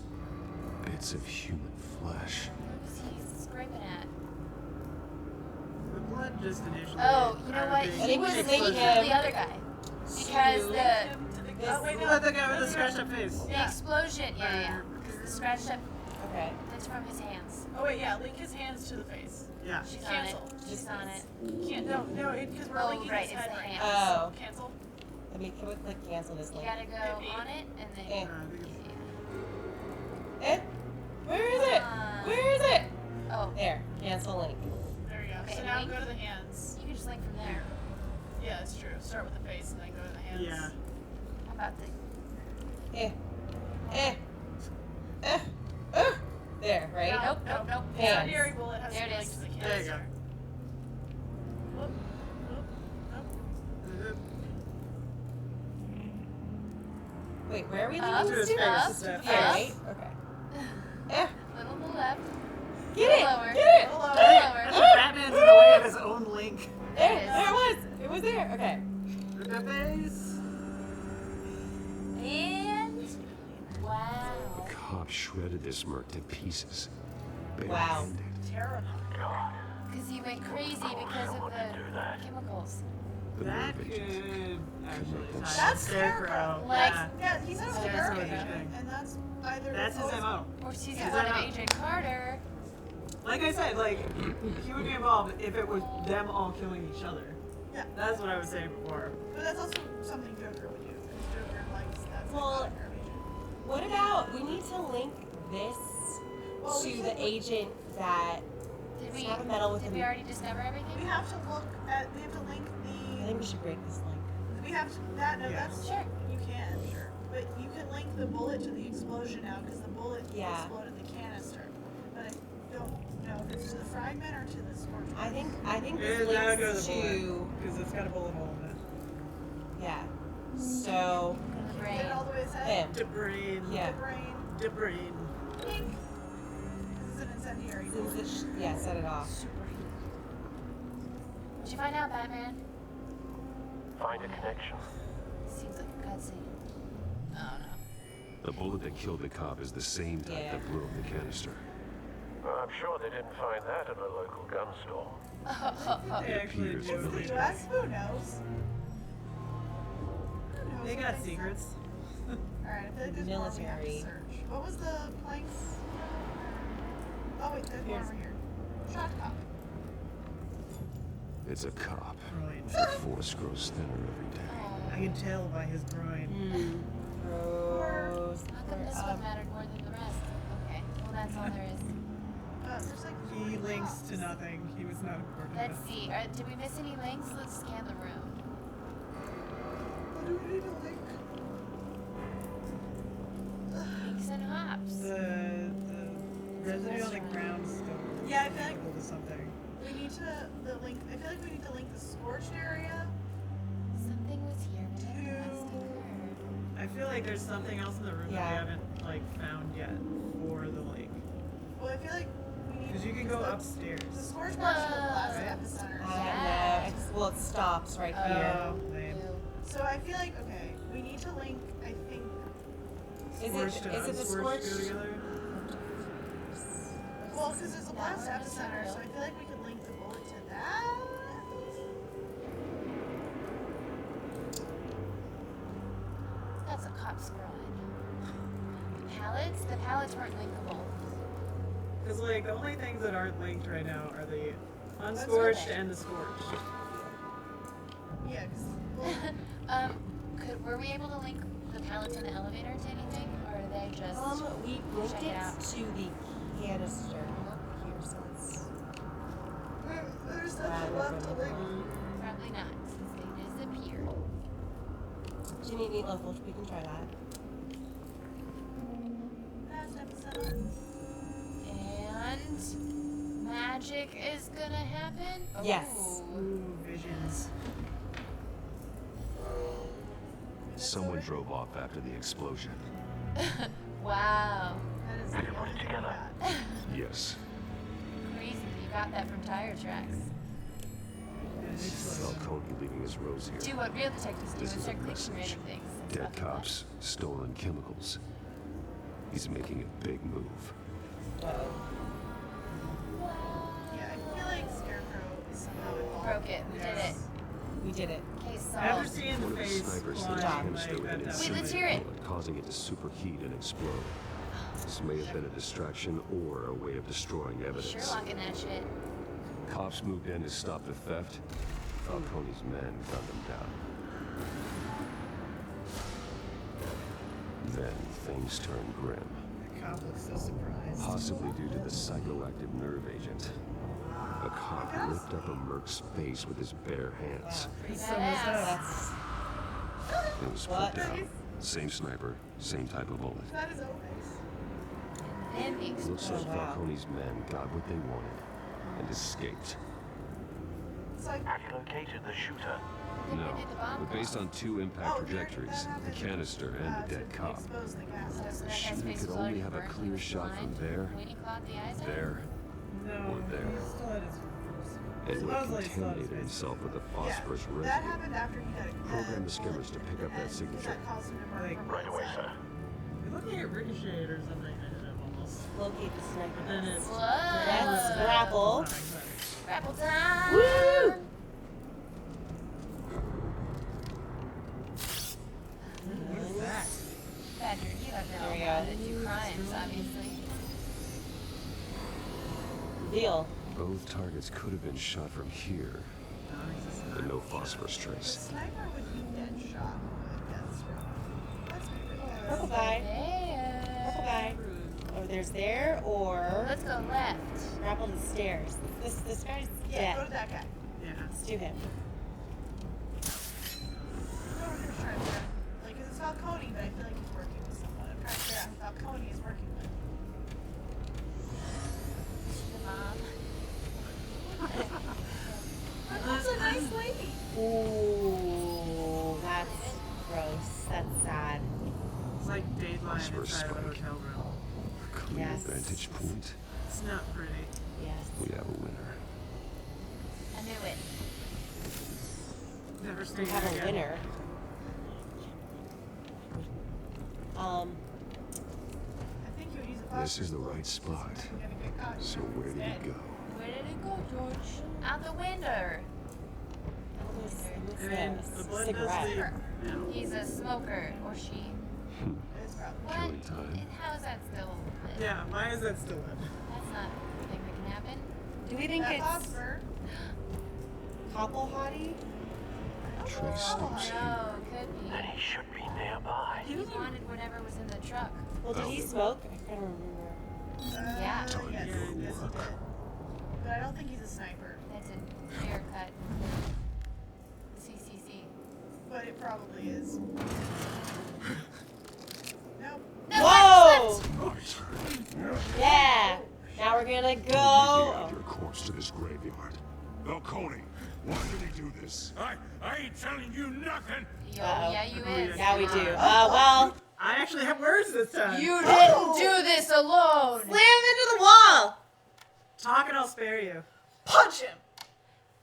Bits of human flesh. What was he scraping at? The blood just initially. Oh, you know what? I He think was we thinking should of link him the other guy. Because to- the Him to the This- wait, no. Let the guy with the scratched up face. the explosion, yeah. Because the scratched up, Okay. that's from his hands. Oh wait, yeah. Link his hands to the face. Yeah. She's Cancel. on it. She's on it. Can't. No, because we're Oh, linking right, his it's head the right hands. now. Oh. Cancel. Let me. Can we click cancel this You link? gotta go on it and then. Eh. Yeah. Eh? Where is it? Where is it? Oh, There. Cancel link. There you go. Okay, So now link. go to the hands. you can just link from there. Yeah, that's true. Start with the face and then go to the hands. Yeah. How about the. Eh. Eh. There, right? Nope. Hands. Incendiary bullet has There to it be linked is. to the There you canister. Whoop, whoop, whoop. Wait, where are we Up, leaving this his to? face. up, Step. Here, up. right? Okay. Eh. Little to the left. Get it! Lower. Get it! Hello. Lower. Batman's in the way of his own link. There, it is. there it was. It was there. Okay. The face. And. Wow. The cop shredded this merc to pieces. Wow. Barehanded. Terrifying. God, Because he went crazy because of someone to do the that. chemicals. The That nerve could agent. actually tie That's Scarecrow. Like- Yeah. Yeah, he's a Scarecrow Scarecrow, thing. and that's either. That's his always- MO. Or she's Yeah. one of Yeah. Agent Carter. Like I said, like he would be involved if it was them all killing each other. Yeah. That's what I was saying before. But that's also something Joker would do. Because Joker likes that. Well, what about we need to link this Well, we to can the look- agent that Did we? Have a medal with Did him. we already discover We everything? have to look at. We have to link I the. think we should break this link. We have to. That no, Yeah. that's Sure. You can sure, but you can link the bullet to the explosion now because the bullet Yeah. exploded the canister. But I don't know if it's to the fragment or to the scorch. I think Yeah, this now go to links the to bullet because it's got a bullet hole in it. yeah. So In the Get brain. it all the way to his head. him. The brain. Yeah. The brain. The brain. Link. This is an incendiary Since bullet. it yeah, set it off. Did you find out, Batman? Find a connection. Seems like a cutscene. Oh no. The bullet that killed the cop is the same type Yeah. that blew up the canister. I'm sure they didn't find that at a local gun store. They actually appears do. really The US? Who knows? They got secrets. Alright, I feel like there's more we have to Military. search. What was the planks? Oh wait, there's one Here's- over here. Shot cop. It's a cop. Groin. The force grows thinner every day. I can tell by his groin. Gross. How come this one mattered more than the rest? Okay, well that's all there is. There's like He 3 links cops. to nothing. He was not important. Let's enough. see. Did we miss any links? Let's scan the room. What do we need to link? Links and hops. The residue on the ground still. Yeah, I feel like- equal to something. We need to link. I feel like we need to link the scorched area. Something was here, but it must have occurred. I feel like there's something else in the room that Yeah. we haven't like found yet for the lake. Well, I feel like we need. Because you can go the upstairs. scorched part's in the last Right. epicenter. I know. Well, it stops right here. Oh, lame. So I feel like, okay, we need to link, I think, Is it the scorched? Go together? well, because it's a blast epicenter, so I feel like we could link the bullet to that. That's a cop scrolling. The pallets weren't linkable. Because like the only things that aren't linked right now are the unscorched and the scorched. Yeah, because, Were we able to link the pallets in the elevator to anything, or are they just? We linked check it out. it to the canister here, so it's. there's nothing left to link. Probably not, since they disappeared. Do you need meatloaf? We can try that. Blast epicenter. And magic is gonna happen. Yes. Ooh, visions. Someone drove off after the explosion. Wow. That is Have you put it together? Yes. Crazy. You got that from tire tracks. Falcone leaving his rose here. Do what real detectives do This and is a start clicking message. random things. It's Dead about the plot. cops, stolen chemicals. He's making a big move. Yeah, I feel like Scarecrow is somehow involved. Broke it. We did it. We did it. Case After solved. seeing the One of the face snipers hit a flying, canister like, with an that Wait, let's incendiary hear it. bullet, causing it to superheat and explode. This may have been a distraction or a way of destroying evidence. Sherlocking that shit. Cops moved in to stop the theft. Falcone's men gunned them down. Then things turned grim, The cop looks so surprised. possibly due to the psychoactive nerve agent. A cop ripped up a merc's face with his bare hands. He's so messed up. That's. It was What? put down. Same sniper, same type of bullet. That is own face. And the Looks explosion. like wow. Falcone's men got what they wanted and escaped. It's like, Have you located the shooter? No, Did the bomb but based on two impact oh, trajectories, the canister and the dead to cop, expose the gas. So that the guy's shooter face could was only already have a burnt. He clear was shot from blind there, when he clawed the eyes out. there, No, or there. he still had his first. and would have Supposedly still had his contaminated face. himself with the Yeah, phosphorus that residue. happened after he got a Program the skimmers to pick up that signature. That caused him to burn Like, from Right away, inside. sir. You're looking at Ricochet or something, kind of almost. Locate the sniper. But then it's. Whoa. Let's grapple. Grapple time. Woo! What is that? Badger, you have There we no go. how to do crimes, obviously. Deal. Both targets could have been shot from here, but no phosphorus The trace. sniper would be dead shot. That's pretty Purple guy. There. Purple guy. Oh, there's there or Let's go left. grapple the stairs. This guy's Yeah, go dead. to that guy. Yeah. Let's do him. Go over to Sharper. Like, 'cause it's Falcone, but I feel like he's working with someone. I'm trying to figure out who Falcone is working with. The mom. That's a nice lady. Ooh, that's gross. That's sad. It's like Dateline Phosphorus inside of a spike. hotel room. Clear Yes. vantage point. It's not pretty. Yes. We have a winner. I knew it. Never We stayed have there a again. winner. I think you would use a This is the right spot. You're gonna get caught. So where did he go? Where did it go, George? Out the window. What's I mean, this? the blood Cigarette. does leave. No. He's a smoker, or she. It's probably. What? Killing time. And how is that still lit? Yeah, why is that still in? That's not a thing that can happen. Do we think That it's phosphor. couple hottie? Trace stops here. No, could be. Then he should be nearby. He wanted whatever was in the truck. Well, did he smoke? I can't remember. Yeah. Time to Yes, go to yes, he work. did. But I don't think he's a sniper. That's a haircut. CCC. But it probably is. Nope. Whoa! My turn. Yeah. Now we're gonna Drag go. your corpse to this graveyard. Falcone, why did he do this? I ain't telling you nothing. Yo, Uh-oh. yeah, you is. Now we do. Well, I actually have words this time. You didn't do this alone. slam him into the wall. Talk and I'll spare you. Punch him!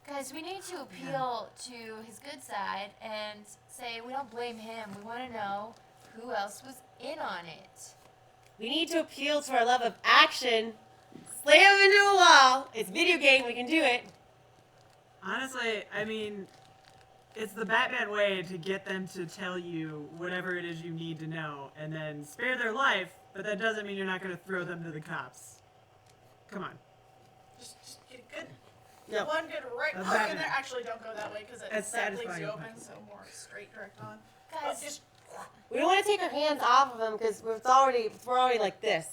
Guys, we need to appeal to his good side and say we don't blame him. We want to know who else was in on it. We need to appeal to our love of action. Slam him into a wall. It's a video game. We can do it. Honestly, I mean, it's the Batman way to get them to tell you whatever it is you need to know and then spare their life, but that doesn't mean you're not going to throw them to the cops. Come on. Just get a good, No. one good right That's hook in Batman. there. Actually, don't go that way because That's that leaves satisfying. you open. So more straight, direct on. Guys, Just We don't want to take our hands off of him because we're already like this.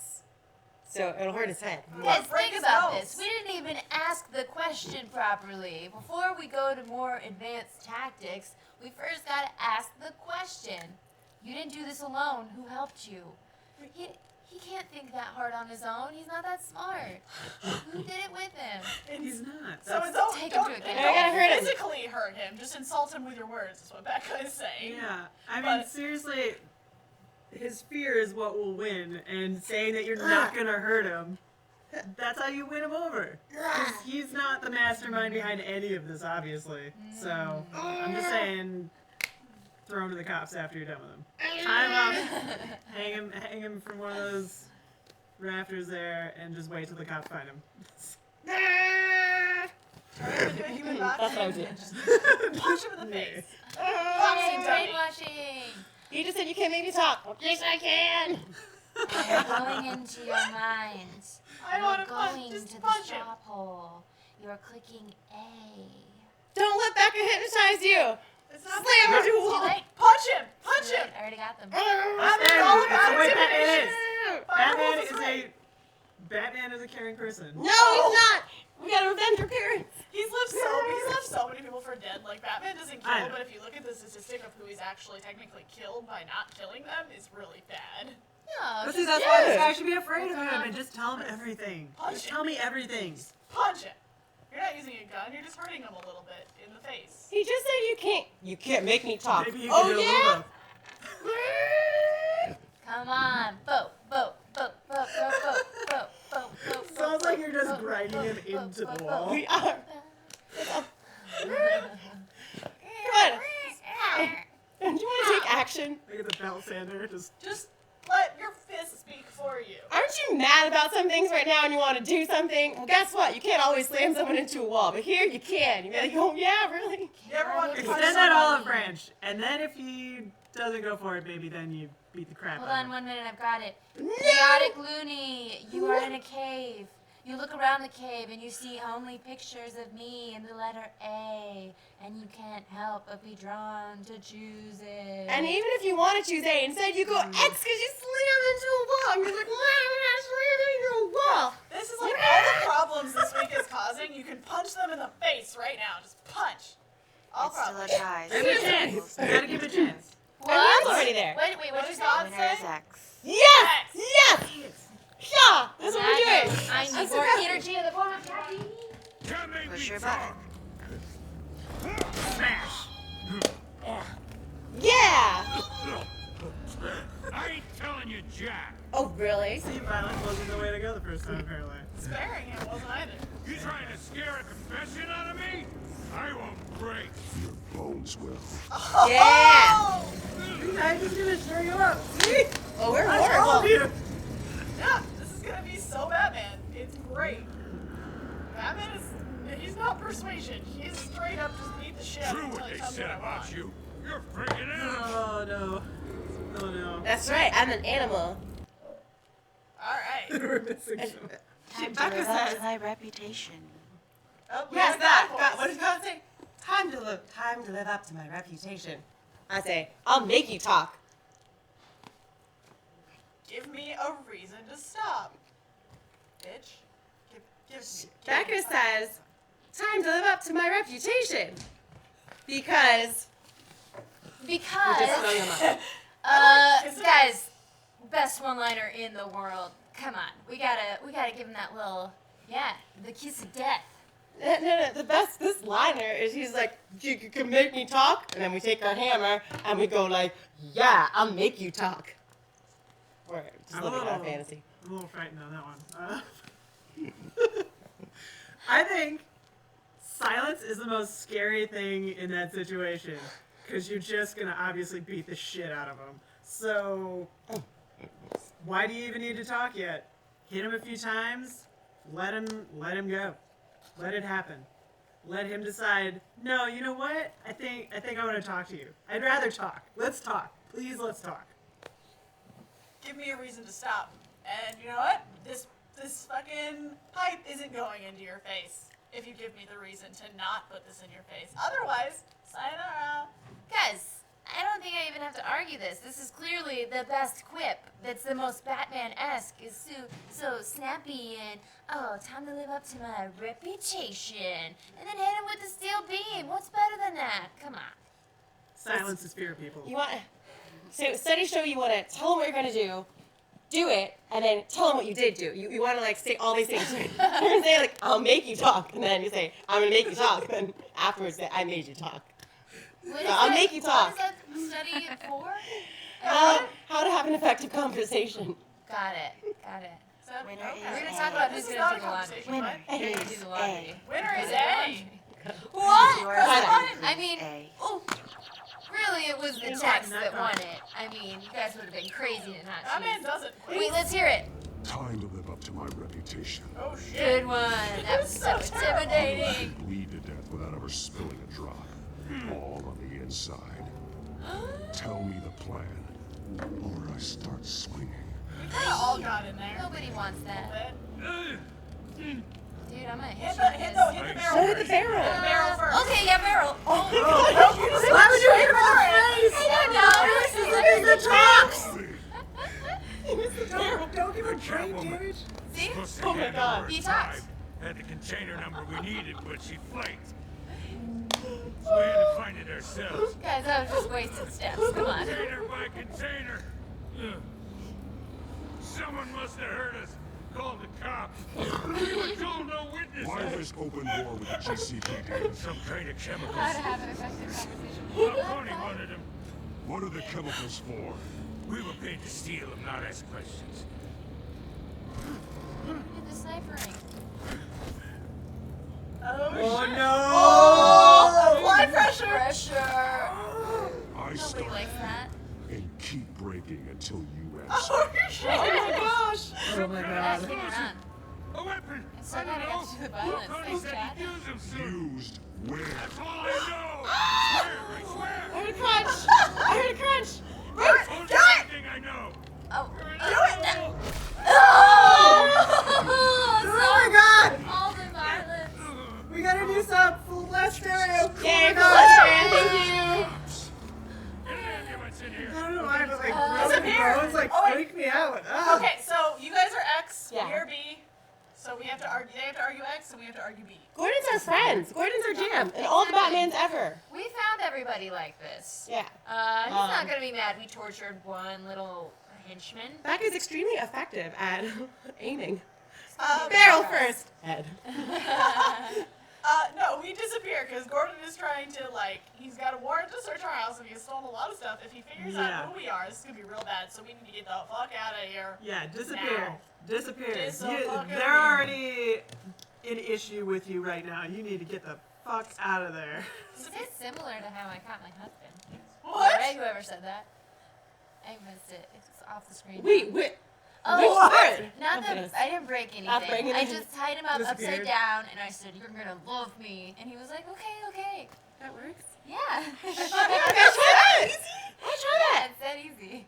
So it'll hurt his head. Guys, break think his about nose. this. We didn't even ask the question properly. Before we go to more advanced tactics, we first got to ask the question. You didn't do this alone. Who helped you? He can't think that hard on his own. He's not that smart. Who did it with him? He's not. so don't Take him don't, to a don't game. I gotta hurt him. physically hurt him. Just insult him with your words. Is what Becca is saying. Yeah, I mean, But- seriously, his fear is what will win, and saying that you're not going to hurt him, that's how you win him over. 'Cause he's not the mastermind behind any of this, obviously. So, I'm just saying, throw him to the cops after you're done with him. Tie him up, hang him from one of those rafters there, and just wait till the cops find him. Turn him into a human boxing. That's what I would do. Just punch him in the face. Boxing dummy. Brainwashing. He just said you can't make me talk. Yes, I can. I'm going into your mind. I want to You're punch. going Just to the punch him. stop hole. You're clicking A. Don't let Becca hypnotize you. It's not Slam her to a Too wall. late. Punch him. Punch Too him. late. I already got them. That's all the about way Batman intimidation. is. Batman is a caring person. No, he's not. We gotta revenge our parents. He's left so many people for dead. Like Batman doesn't I kill, know. but if you look at the statistic of who he's actually technically killed by not killing them, is really bad. No, But just see, that's why this Yeah. guy should be afraid of him and just tell him everything. Punch Just him. tell me everything. Punch him. You're not using a gun. You're just hurting him a little bit in the face. He just said you can't make me talk. Maybe you Oh can do a yeah. little bit. come on. Boat. Sounds like you're just grinding him into the wall. We are. Come on. Do you want to take action? Look at the belt sander. Just let your fist speak for you. Aren't you mad about some things right now and you want to do something? Well, guess what? You can't always slam someone into a wall, but here you can. You gotta go, yeah, really? You ever want to punch Extend that olive someone? branch, and then if he doesn't go for it, maybe then you beat the crap Hold out on of him. 1 minute. I've got it. Chaotic Looney. You are in a cave. You look around the cave and you see only pictures of me and the letter A, and you can't help but be drawn to choose it. And even if you want to choose A, instead you go X because you slam into a wall. And you're like, why am I slamming into a wall? This is like all the problems this week is causing. You can punch them in the face right now. Just punch. All It's still a problems. tie. Give it a chance. You gotta give it a chance. what? And Leon's already there. Wait, What what'd you does say? God Winner is say? X. Yes! Yes! Yeah! That's what we're doing. I need more energy in the form of Jackie. Push your button. Smash! Yeah! I ain't telling you, Jack. Oh, really? See, violence wasn't the way to go the first time, apparently. Sparing him wasn't either. You trying to scare a confession out of me? I won't break. Bones will. Yeah! I'm just gonna stir you up. See? Oh, we're I told horrible. you. Yeah, this is gonna be so Batman. It's great. Batman he's not persuasion. He's straight up just beat the shit out of True him what until he they tells me said what I about want. you. You're freaking out. Oh no. Oh no. That's right, I'm an animal. Alright. We're missing some. Time to Becca live up says- to thy reputation. Oh, Yes, here's that. voice. God, what does God say? Time to live up to my reputation. I say, I'll make you talk. Give me a reason to stop. Bitch. Give me. Becca says, time to live up to my reputation. Because. Because, guys, best one-liner in the world. Come on, we gotta give him that little, the kiss of death. No, this liner is he's like, you can make me talk, and then we take our hammer and we go like, yeah, I'll make you talk. We're just living in our fantasy. I'm a little frightened on that one. I think silence Silence is the most scary thing in that situation, because you're just gonna obviously beat the shit out of him. So, why do you even need to talk yet? Hit him a few times, let him go. Let it happen. Let him decide, no, you know what? I think I want to talk to you. I'd rather talk. Let's talk. Please, let's talk. Give me a reason to stop. And you know what? This fucking pipe isn't going into your face. If you give me the reason to not put this in your face. Otherwise, sayonara. Guys, I don't think I even have to argue this. This is clearly the best quip. That's the most Batman-esque. Is so snappy and, oh, time to live up to my reputation. And then hit him with the steel beam. What's better than that? Come on. Silence is fear, people. You want so studies show you want to tell them what you're going to do it, and then tell them what you did do. You want to like say all these things. You're going to say like, I'll make you talk, and then you say, I'm going to make you talk, and then afterwards say, I made you talk. I'll make you talk. What is that study for? How to have an effective conversation. Got it. So, Winner okay. is We're going to A. talk about This who's is going not to a do the laundry. conversation. Winner Who's going to do is the laundry? A. Winner is Is it A. laundry? What? What? I mean, A. oh, really, it was the text that won it. I mean, you guys would have been crazy to not That man choose. doesn't quit. Wait, let's hear it. Time to live up to my reputation. Oh shit. Good one. That was so intimidating. Bleed to death without ever spilling a drop. All on the inside. Tell me the plan, or I start swinging. We kind of all got in there. Nobody wants A that. little bit. Dude, I'm gonna Hit hit the you with this. barrel. Hit the barrel. Hit the barrel first. Okay, yeah, barrel. Oh, Why would you hit him in the face? I don't know. This is the talks! Barrel. Don't give him brain damage. See? Oh my god. He talked. Had the container number we needed, but she flaked. So we had to find it ourselves. Guys, that was just wasted steps. Come on. Container by container. Ugh. Someone must have heard us. Called the cops. We were told no Why witnesses. this open war with the GCPD? Some kind of chemicals. How to have an effective conversation. Falcone wanted them. What are the chemicals for? We were paid to steal them, not ask questions. Look at the snipering. Oh no! Oh, blood pressure. Pressure. I Nobody start likes that. and keep breaking until you answer. Oh my gosh. Oh my That's god. getting around. A weapon! It's so I don't gotta know. get to the violence. Falcone Thanks, said Chad. he'd use them soon. Used where? That's all I know. Swear, I I swear. heard a crunch. I heard a crunch. Only thing I know. Oh. Do Oh my god! All the violence. We gotta do some full blast stereo. Yay, Oh my for God. Thank you. Get an ambulance in here. I don't know why, but like Disappear. bones like Oh, wait. freak me out. Ah. Okay, so you guys are X. Yeah. We're B. So we have to argue. They have to argue X, and we have to argue B. Gordon's our friends. Gordon's our jam. And all the Batmans ever. We found everybody like this. Yeah. He's not gonna be mad we tortured one little henchman. That guy's extremely effective at aiming. Um, Barrel first. Head. No, we disappear because Gordon is trying to he's got a warrant to search our house and he has stolen a lot of stuff. If he figures Yeah. out who we are, this is gonna be real bad. So we need to get the fuck out of here. Yeah, disappear. Now. Disappear. Disappear. They're already in issue with you right now. You need to get the fuck out of there. This is similar to how I caught my husband. What? Right? Whoever said that. I missed it. It's off the screen. Wait. Oh, Which part? Not Okay. that I didn't break anything. Not breaking I anything. just tied him up upside Disappeared. down, and I said, "You're gonna love me," and he was like, "Okay." That works. Yeah. Let's try that. It's that easy.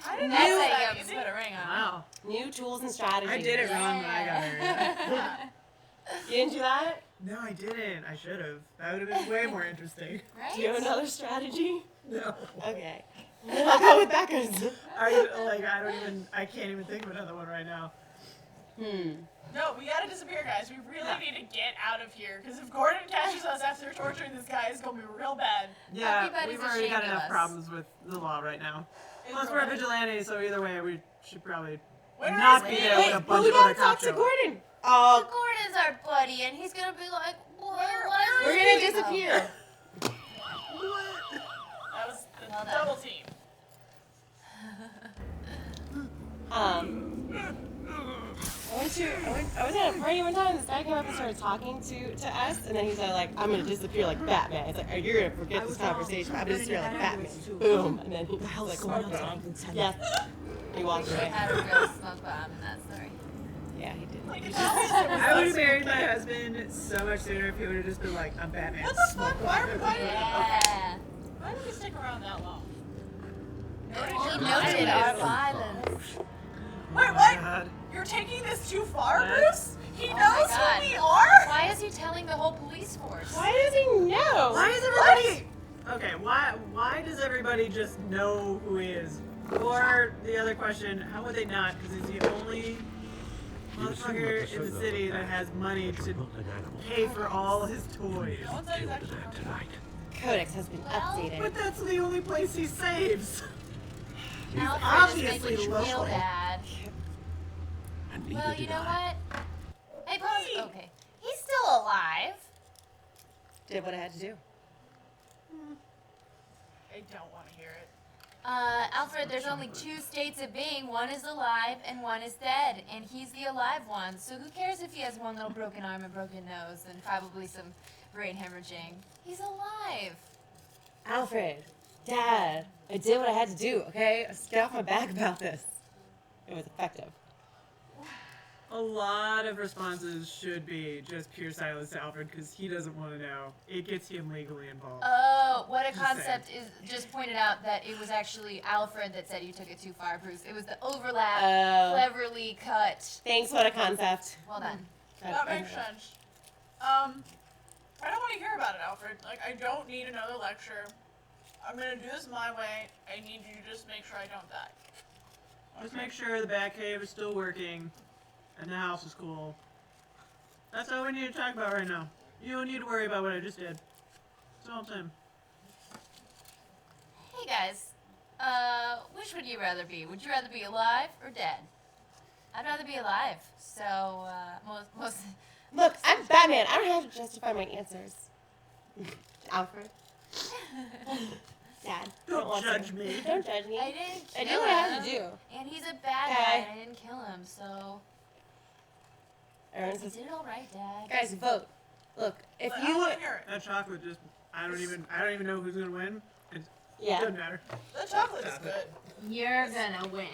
I didn't That's know how that you easy. put a ring on. Wow. New tools and strategies. I did it wrong when I got Yeah. her. You didn't do that? No, I didn't. I should have. That would have been way more interesting. Right? Do you have another strategy? No. Okay. I'll go with Becca's. I can't even think of another one right now. No, we gotta disappear, guys. We really need to get out of here because if Gordon catches us after torturing this guy, it's gonna be real bad. Yeah, Everybody's we've already got ashamed of enough us. problems with the law right now. It's Plus, real we're bad. vigilantes, so either way, we should probably Winner not is be B. there Wait, with a but bunch we of other gotta talk cops. to Gordon. Gordon's our buddy, and he's gonna be like, "What? We're gonna disappear. That was the Well done. double team. I was at a party one time. This guy came up and started talking to us, and then he said like, "I'm gonna disappear like Batman." It's like, "Oh, you're gonna forget this conversation. I'm gonna disappear like Batman." Boom, and then he's like, "Okay, yes." He walked away. Had a real smoke bomb in that story. Yeah, he did. Like, I would have married my husband so much sooner if he would have just been like, I'm Batman. What the fuck? Why Yeah. did we stick around that long? He noted our violence. Wait, what? God. You're taking this too far, Yes. Bruce? He Oh my knows God. who we are? Why is he telling the whole police force? Why does he know? Why is everybody... Okay, why does everybody just know who he is? Or, the other question, how would they not? Because he's the only motherfucker in the city that has money to pay for all his toys. No one said he's actually Tonight. Codex has been updated. But that's the only place he saves. Alfred obviously is making you feel local. bad. And neither Well, you did know I. what? Hey, pause. Okay. He's still alive. Did what I had to do. I don't want to hear it. Alfred, there's only two states of being. One is alive and one is dead. And he's the alive one. So who cares if he has one little broken arm and broken nose and probably some brain hemorrhaging? He's alive. Alfred, Dad, I did what I had to do, okay? Let's get off my back about this. It was effective. A lot of responses should be just pure silence to Alfred because he doesn't want to know. It gets him legally involved. Oh, what a Just concept is just pointed out that it was actually Alfred that said you took it too far, Bruce. It was the overlap, cleverly cut. Thanks, what a concept. Well done. That makes sense. I don't want to hear about it, Alfred. Like, I don't need another lecture. I'm gonna do this my way. I need you to just make sure I don't die. Just make sure the Batcave is still working and the house is cool. That's all we need to talk about right now. You don't need to worry about what I just did. That's all I'm saying. Hey guys, which would you rather be? Would you rather be alive or dead? I'd rather be alive. So, most Look, I'm Batman. I don't have to justify my answers. Alfred. Dad. Don't want judge to. me. Don't judge me. I didn't I kill do what I have him. to do. And he's a bad Okay. guy, and I didn't kill him, so Aaron you says, did it all right, Dad. guys, vote. Look, if But I don't you... want to hear it. That chocolate just, I don't even know who's gonna win. It Yeah. doesn't matter. The chocolate is good. You're gonna win.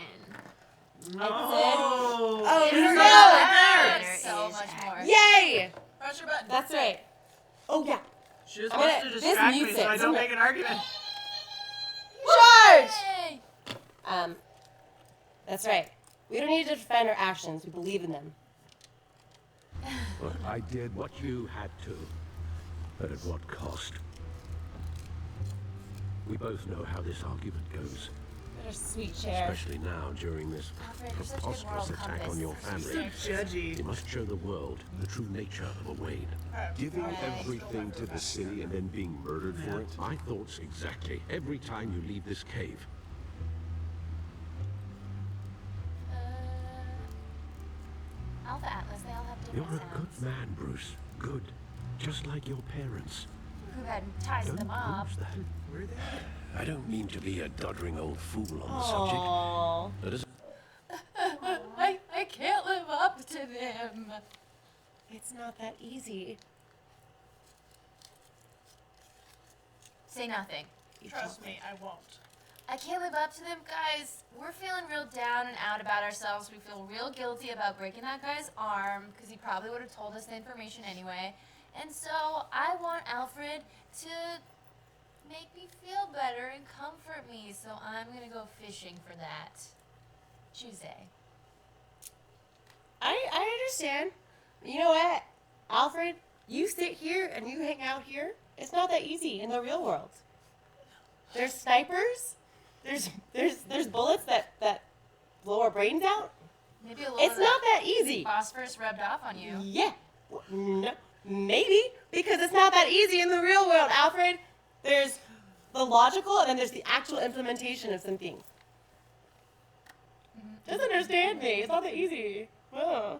No. Oh, You're no! gonna win so much more. Yay! Press your button. That's right. Oh, yeah. She just I'm wants gonna- to this distract me mutes so it. I don't make an argument. Charge! Yay! That's right. We don't need to defend our actions. We believe in them. But I did what you had to. But at what cost? We both know how this argument goes. What a sweet chair. Especially now during this Alfred, you're such a good moral preposterous attack compass. on your So family. Judgy. You must show the world the true nature of a Wayne. Giving everything to the city and then being murdered for it? My thoughts exactly. Every time you leave this cave. Alpha Atlas, they all have You're different a good sounds. man, Bruce. Good. Just like your parents. Who had ties to the Don't mob. lose that. I don't mean to be a doddering old fool on the Aww. subject. But as I can't live up to them. It's not that easy. Say nothing. Trust me, I won't. I can't live up to them, guys. We're feeling real down and out about ourselves. We feel real guilty about breaking that guy's arm because he probably would have told us the information anyway. And so I want Alfred to make me feel better and comfort me. So I'm going to go fishing for that Tuesday. I understand. You know what, Alfred? You sit here and you hang out here. It's not that easy in the real world. There's snipers. There's bullets that blow our brains out. Maybe a little It's of not that easy. phosphorus rubbed off on you. Yeah. No, maybe because it's not that easy in the real world, Alfred. There's the logical and then there's the actual implementation of some things. Doesn't understand me. It's not that easy. Oh.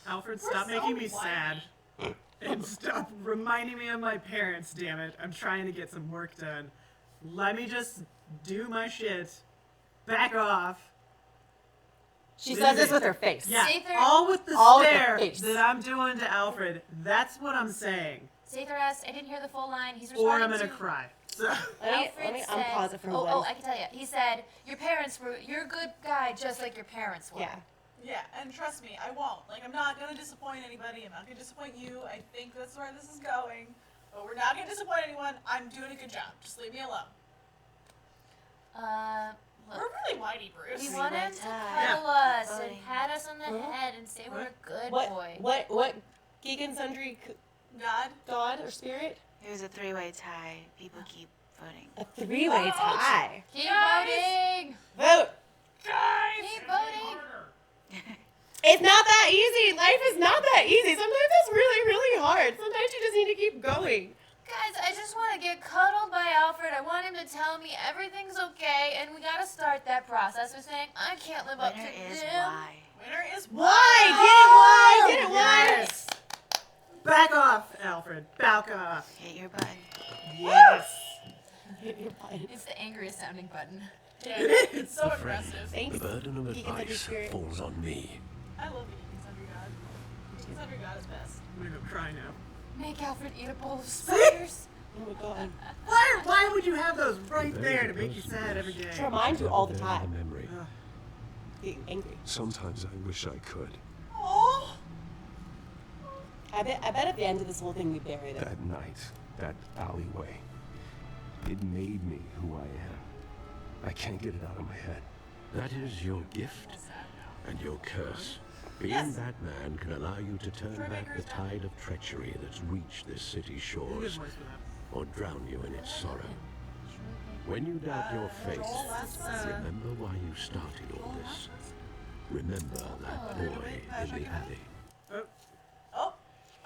Alfred, stop so making me whiny. sad. And stop reminding me of my parents, damn it. I'm trying to get some work done. Let me just do my shit. Back off. She says this with her face. Yeah, Sather- all with the All with the stare face. that I'm doing to Alfred. That's what I'm saying. Sather asked, I didn't hear the full line. He's Or responding I'm gonna to... cry. So, Let me unpause it for oh, one. oh, I can tell you. He said, you're a good guy just like your parents were. Yeah. Yeah, and trust me, I won't. Like, I'm not gonna disappoint anybody. I'm not gonna disappoint you. I think that's where this is going. But we're not gonna disappoint anyone. I'm doing a good job. Just leave me alone. Look, We're really whitey, Bruce. we want him to Yeah. cuddle us Oh, and yeah. pat us on the head and say we're a good What? boy. What? Geek and Sundry God. God or spirit? Here's a three-way tie. People keep voting. A three-way tie. Keep voting! Vote. Guys! Keep voting! It's not that easy. Life is not that easy. Sometimes it's really, really hard. Sometimes you just need to keep going. Guys, I just want to get cuddled by Alfred. I want him to tell me everything's okay, and we gotta start that process with saying, I can't live up to Winner is them. why. Winner is Why? Get it? Why? yes. Back off, Alfred. Back off. Hit your button. Yes. It's the angriest sounding button. Yeah, it's so aggressive. Thanks. The burden of Geek and Sundry advice spirit. falls on me. I love the Geek and Sundry God. Geek and Sundry God is best. I'm gonna go cry now. Make Alfred eat a bowl of spiders. Oh my god. Why would you have those right there to make you sad every day? To remind you all the There's a time. memory. Being angry. Sometimes I wish I could. Oh! I bet at the end of this whole thing we buried it. That night, that alleyway, it made me who I am. I can't get it out of my head. That is your gift and your curse. Being Batman can allow you to turn back the tide of treachery that's reached this city's Good shores, voice for that. or drown you in its sorrow. When you doubt your faith, remember why you started all this. Remember that boy in the alley.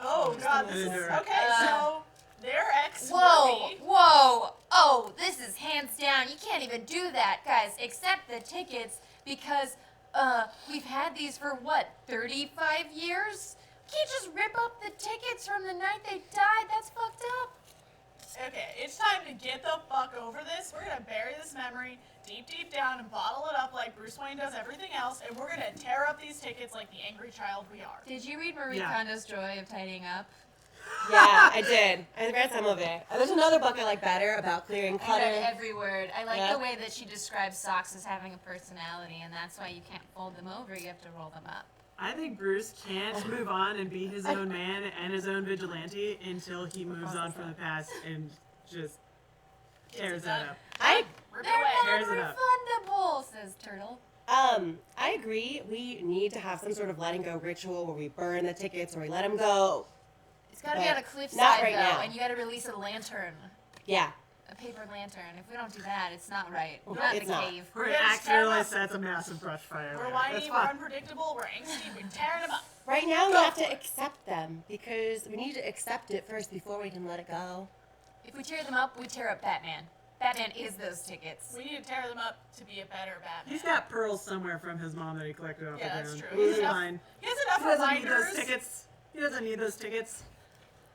Oh god, this is... Okay, so... Their ex Whoa, Ruby. whoa, oh, this is hands down. You can't even do that, guys. Accept the tickets because, we've had these for what, 35 years? You can't just rip up the tickets from the night they died. That's fucked up. Okay, it's time to get the fuck over this. We're gonna bury this memory deep down and bottle it up like Bruce Wayne does everything else, and we're gonna tear up these tickets like the angry child we are. Did you read Marie Yeah. Kondo's Joy of Tidying Up? Yeah, I did. I read some of it. There's another book I like better about clearing I read clutter. every word. I like Yeah. the way that she describes socks as having a personality, and that's why you can't fold them over. You have to roll them up. I think Bruce can't move on and be his own man and his own vigilante until he moves on from the past and just tears that up. I Rip They're away. Tears it up. non-refundable, says Turtle. I agree. We need to have some sort of letting go ritual where we burn the tickets or we let them go. It's got to be But on a cliffside, not right though, now. and you got to release a lantern, Yeah. a paper lantern. If we don't do that, it's not right. No, Not in it's the not. cave. We're Yeah, just tear 'em accidentally up. sets a massive brush fire. We're there. whiny, That's we're fine. unpredictable, we're angsty, we're tearing them up. Right now, we Go have for to it. accept them because we need to accept it first before we can let it go. If we tear them up, we tear up Batman. Batman is those tickets. We need to tear them up to be a better Batman. He's got pearls somewhere from his mom that he collected off Yeah, the that's ground. true. He's He's fine. He has He enough doesn't need reminders. those tickets. He doesn't need those tickets.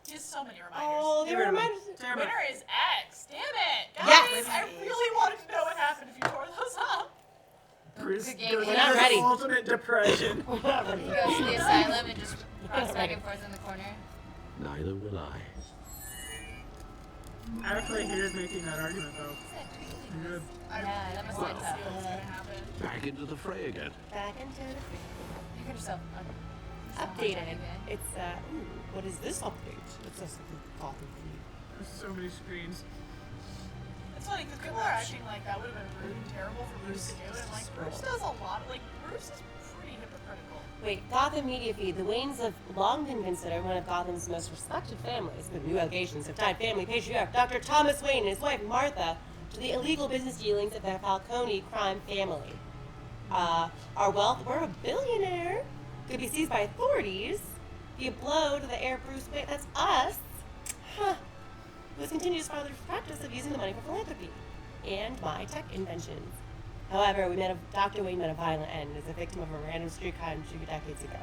He has so many reminders. Oh, they Get rid of them. remind Tear 'em up. Winner is X. Damn it. Guys, Yes. I really wanted to know what happened if you tore those up. Bruce Good game. goes We're not into ready. ultimate depression. He goes to the asylum and just rocks back and forth in the corner. Neither will I. Actually, here's making that argument though. Good. Yeah, that must have been See tough. what's gonna happen. Back into the fray again. Back into the You got yourself updated. It's ooh, what is this update? It's just a Gotham feed. There's so many screens. It's funny because people are acting like that would have been rude and terrible for Bruce to do, and like Bruce does a lot. Like Bruce is pretty hypocritical. Wait, Gotham Media Feed. The Waynes have long been considered one of Gotham's most respected families, but new allegations have tied family patriarch Dr. Thomas Wayne and his wife Martha to the illegal business dealings of their Falcone crime family. Our wealth, we're a billionaire, could be seized by authorities, be a blow to the heir Bruce Wayne, that's us, who has continued his father's practice of using the money for philanthropy and my tech inventions. However, Dr. Wayne met a violent end as a victim of a random street crime 2 decades ago.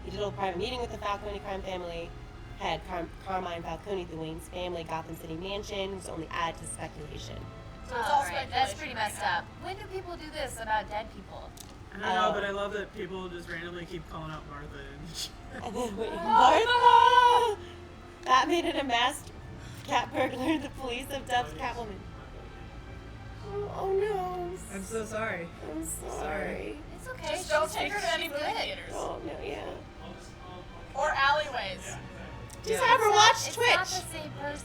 He did a private meeting with the Falcone crime family, had Carmine Falcone, the Wayne's family, Gotham City mansion, which only added to speculation. So it's all Alright, that's speculation pretty right messed now. up. When do people do this about dead people? I don't know, but I love that people just randomly keep calling out Martha. And then wait, Martha! Batman and a masked cat burglar. The police have dubbed Catwoman. Oh no. I'm so sorry. I'm sorry. It's okay. Just don't take her to any movie good. theaters. Oh no, yeah. Or alleyways. Just have her watch It's Twitch. not the same person.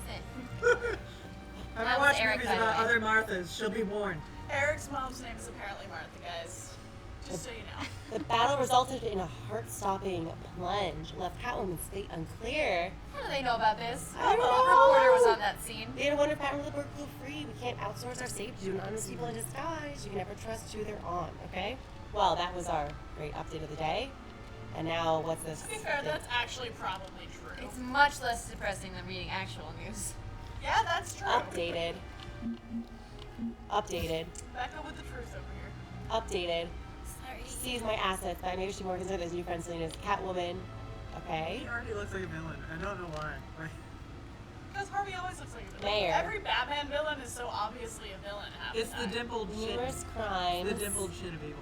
Have That I was watched Eric, movies by the about way. other Marthas? She'll be warned. Eric's mom's name is apparently Martha, guys. Just so you know. The battle resulted in a heart-stopping plunge, left Catwoman's fate unclear. How do they know about this? I don't The know. reporter was on that scene. They had to wonder if Batman and the Burglar feel free. We can't outsource our safety to anonymous people in disguise. You can never trust who they're on, okay? Well, that was our great update of the day. And now, what's this? To be fair, that's actually probably true. It's much less depressing than reading actual news. Yeah, that's true. Updated. Becca with the truth over here. Updated. Sorry. Sees my assets, but maybe she's more concerned with his new friend Selena's Catwoman. Okay. He already looks like a villain. I don't know why. Because Harvey always looks like a villain. Mayor. Every Batman villain is so obviously a villain half It's the the time. dimpled shit. Numerous crimes. The dimpled shit of evil.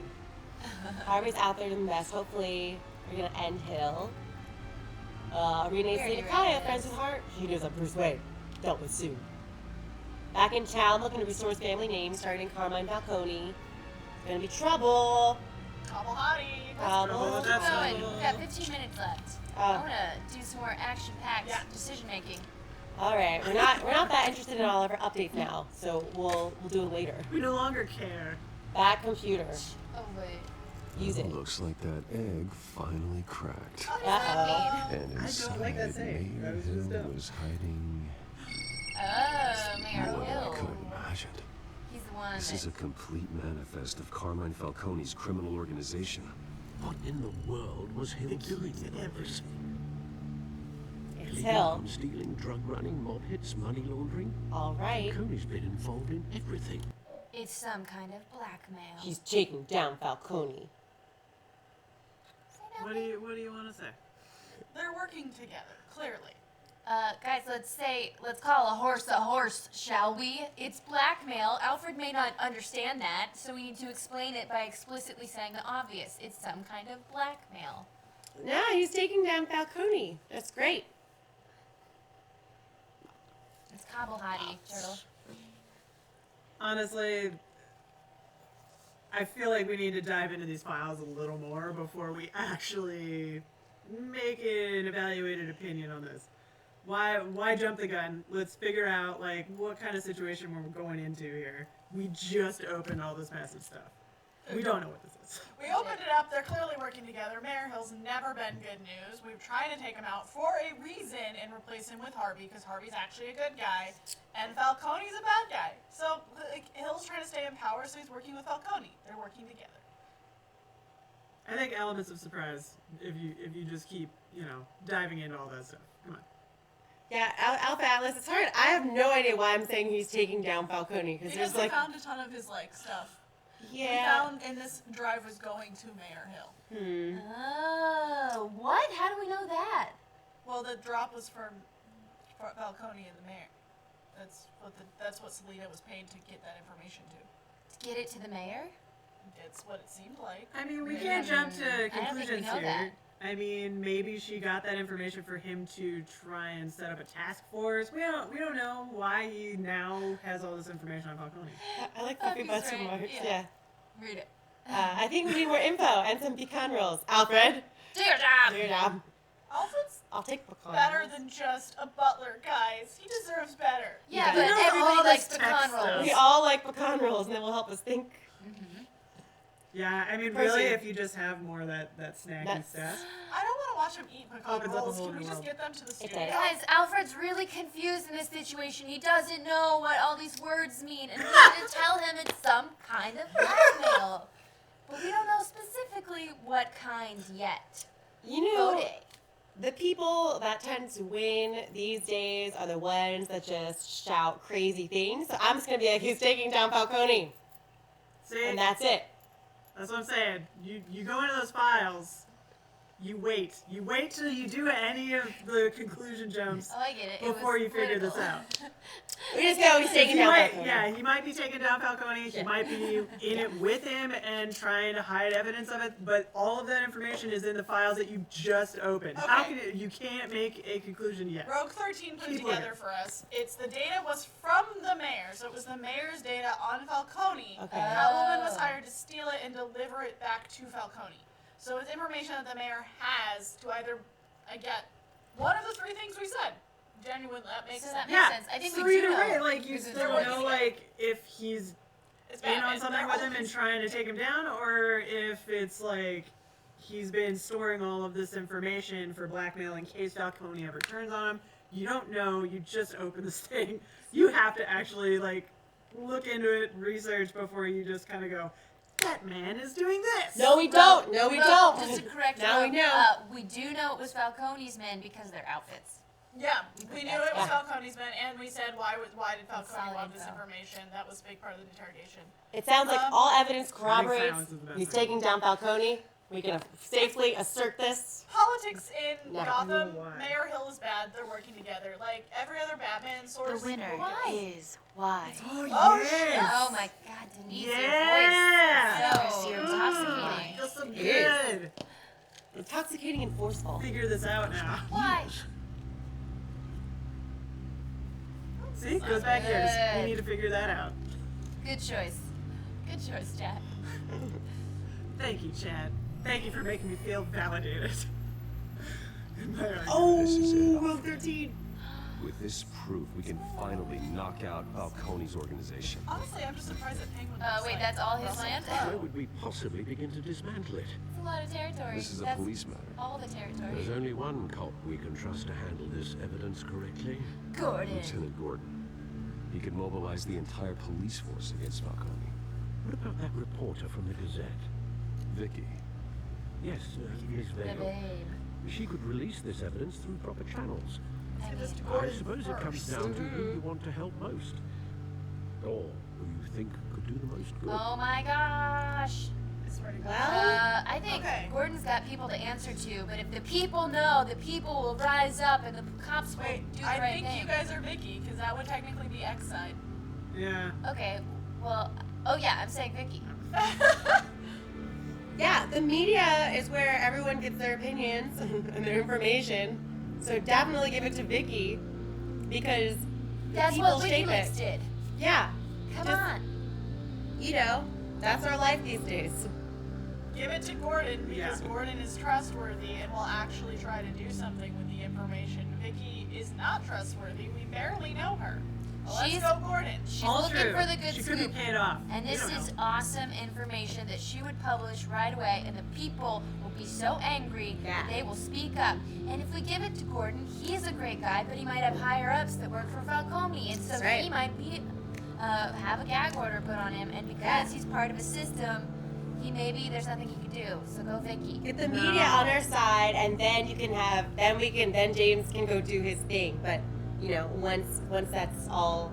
Harvey's out there doing the best. Hopefully, we're gonna end Hill. Rename's Very Lady Kaya, random. friends with Hart. He knows I'm Bruce Wayne. Dealt with soon. Back in town, looking to restore his family name, starting Carmine Falcone. It's gonna be trouble. Trouble hottie. Trouble. with Keep that going. trouble. We've got 15 minutes left. I want to do some more action-packed Yeah. decision making. All right, we're not that interested in all of our updates now, so we'll do it later. We no longer care. Back computer, Oh wait. use it. Looks like that egg finally cracked. What does that mean? And I inside, don't like that saying. That was Mayor just Hill dumb. was hiding Oh, Mayor what I Hill. could have imagined. He's the one This is a complete manifest of Carmine Falcone's criminal organization. What in the world was Hill doing in all this? It's Illegal Hill. arms stealing, drug running, mob hits, money laundering? All right. Falcone's been involved in everything. It's some kind of blackmail. He's taking down Falcone. Say no, What do you want to say? They're working together, clearly. Guys, let's call a horse, shall we? It's blackmail. Alfred may not understand that, so we need to explain it by explicitly saying the obvious. It's some kind of blackmail. Nah, he's taking down Falcone. That's great. It's Kabahati, Turtle. Honestly, I feel like we need to dive into these files a little more before we actually make an evaluated opinion on this. Why jump the gun? Let's figure out like what kind of situation we're going into here. We just opened all this massive stuff. We don't know what this is. We opened it up. They're clearly working together. Mayor Hill's never been good news. We've tried to take him out for a reason and replace him with Harvey because Harvey's actually a good guy and Falcone's a bad guy. So like, Hill's trying to stay in power, so he's working with Falcone. They're working together. I think elements of surprise if you just keep diving into all that stuff. Come on. Yeah, Alpha Atlas, it's hard. I have no idea why I'm saying he's taking down Falcone because Because there's we like, found a ton of his stuff. We yeah. found, and this drive was going to Mayor Hill. Oh, what? How do we know that? Well, the drop was from Falcone and the mayor. That's what Selena was paid to get that information to. To get it to the mayor? It's what it seemed like. I mean, we can't jump to I don't think we conclusions know here. that. I mean, maybe she got that information for him to try and set up a task force. We don't know why he now has all this information on Falcone. I like Puffy Puffy's Buster right, marks. yeah. Yeah. Read it. I think we need more info and some pecan rolls. Alfred, Do your job! do your job. Alfred's I'll take pecan better rolls. than just a butler, guys. He deserves better. Yeah, Yeah. but You know, all everybody likes this pecan tech rolls. stuff. We all like pecan rolls, and that will help us think. Yeah, I mean, Proceed. really, if you just have more of that snacky That's- stuff. I don't want to watch him eat pecan Opens up a rolls. whole Can we new just world. get them to the studio? does. Guys, Alfred's really confused in this situation. He doesn't know what all these words mean, and we need to tell him it's some kind of blackmail. But we don't know specifically what kind yet. You know, Voting. the people that tend to win these days are the ones that just shout crazy things. So I'm just gonna be like, he's taking down Falcone, See, and that's it. that's what I'm saying. You go into those files, You wait. You wait till you do any of the conclusion jumps Oh, I get it. before you figure this out. We just go, he's taking down Falcone. Yeah, he might be taking down Falcone. He might be in it with him and trying to hide evidence of it. But all of that information is in the files that you just opened. Okay. How can you can't make a conclusion yet? Rogue 13 put it Keep together looking. for us. It's the data was from the mayor, so it was the mayor's data on Falcone. Okay. Catwoman was hired to steal it and deliver it back to Falcone. So it's information that the mayor has to either get one of the three things we said. Genuine, that makes So sense. that makes sense. I think so we do either way, know. like you Because still they're know, working like if he's It's in Batman. on something They're with him and always- trying to take him down, or if it's like he's been storing all of this information for blackmail in case Falcone ever turns on him. You don't know. You just open this thing. You have to actually like look into it, research before you just kind of go, that man is doing this. No, we don't. No, we don't. Just to correct Now we Rogue, know. we do know it was Falcone's men because of their outfits. Yeah, we knew it was Yeah. Falcone's men, and we said why did Falcone Solid want this info. information? That was a big part of the interrogation. It sounds like all evidence corroborates silence is the best he's thing. taking down Falcone. We can safely assert this. Politics in No. Gotham, Why? Mayor Hill is bad. They're working together. Like every other Batman The source. winner Why? is why. Oh, Oh, yes. Oh my God, Denise, Yeah. your voice is so intoxicating. Feels so It good. Intoxicating and forceful. Figure this out now. Why? See, goes back here. Just, we need to figure that out. Good choice. Good choice, Chad. Thank you, Chad. Thank you for making me feel validated. In my argument. Oh, This is it. Rogue 13. With this proof, we can finally knock out Falcone's organization. Honestly, I'm just surprised that Penguin. Wait, that's all his land? Where would we possibly begin to dismantle it? It's a lot of territory. This is a That's police matter. all the territory. There's only one cop we can trust to handle this evidence correctly. Gordon. Lieutenant Gordon. He could mobilize the entire police force against Falcone. What about that reporter from the Gazette? Vicky. Yes, Miss The Vale. babe. She could release this evidence through proper channels. I mean, I suppose it comes down to who you want to help most. Or who you think could do the most good. oh my gosh. Well, I think Okay. Gordon's got people to answer to, but if the people know, the people will rise up and the cops will Wait, do the I right think thing. you guys are Vicky, because that would technically be X side. Yeah. Okay, well, oh yeah, I'm saying Vicky. yeah, the media is where everyone gets their opinions and their information. So definitely give it to Vicky because That's people what shape WikiLeaks it. did. Yeah, Come Just- on. you know, that's our life these days. Give it to Gordon because Yeah. Gordon is trustworthy and will actually try to do something with the information. Vicky is not trustworthy. We barely know her. Well, let's She's- go, Gordon. She's All looking true. for the good She could be scoop. paid off. And We this don't is know. awesome information that she would publish right away, and the people will be so angry that Yeah. they will speak up. And if we give it to Gordon, he's a great guy, but he might have higher ups that work for Falcone, and so That's right. he might be have a gag order put on him. And because Yeah. he's part of a system, there's nothing he can do. So go, Vicky. Get the media on our side, and then you can have, then James can go do his thing. But you know, once that's all.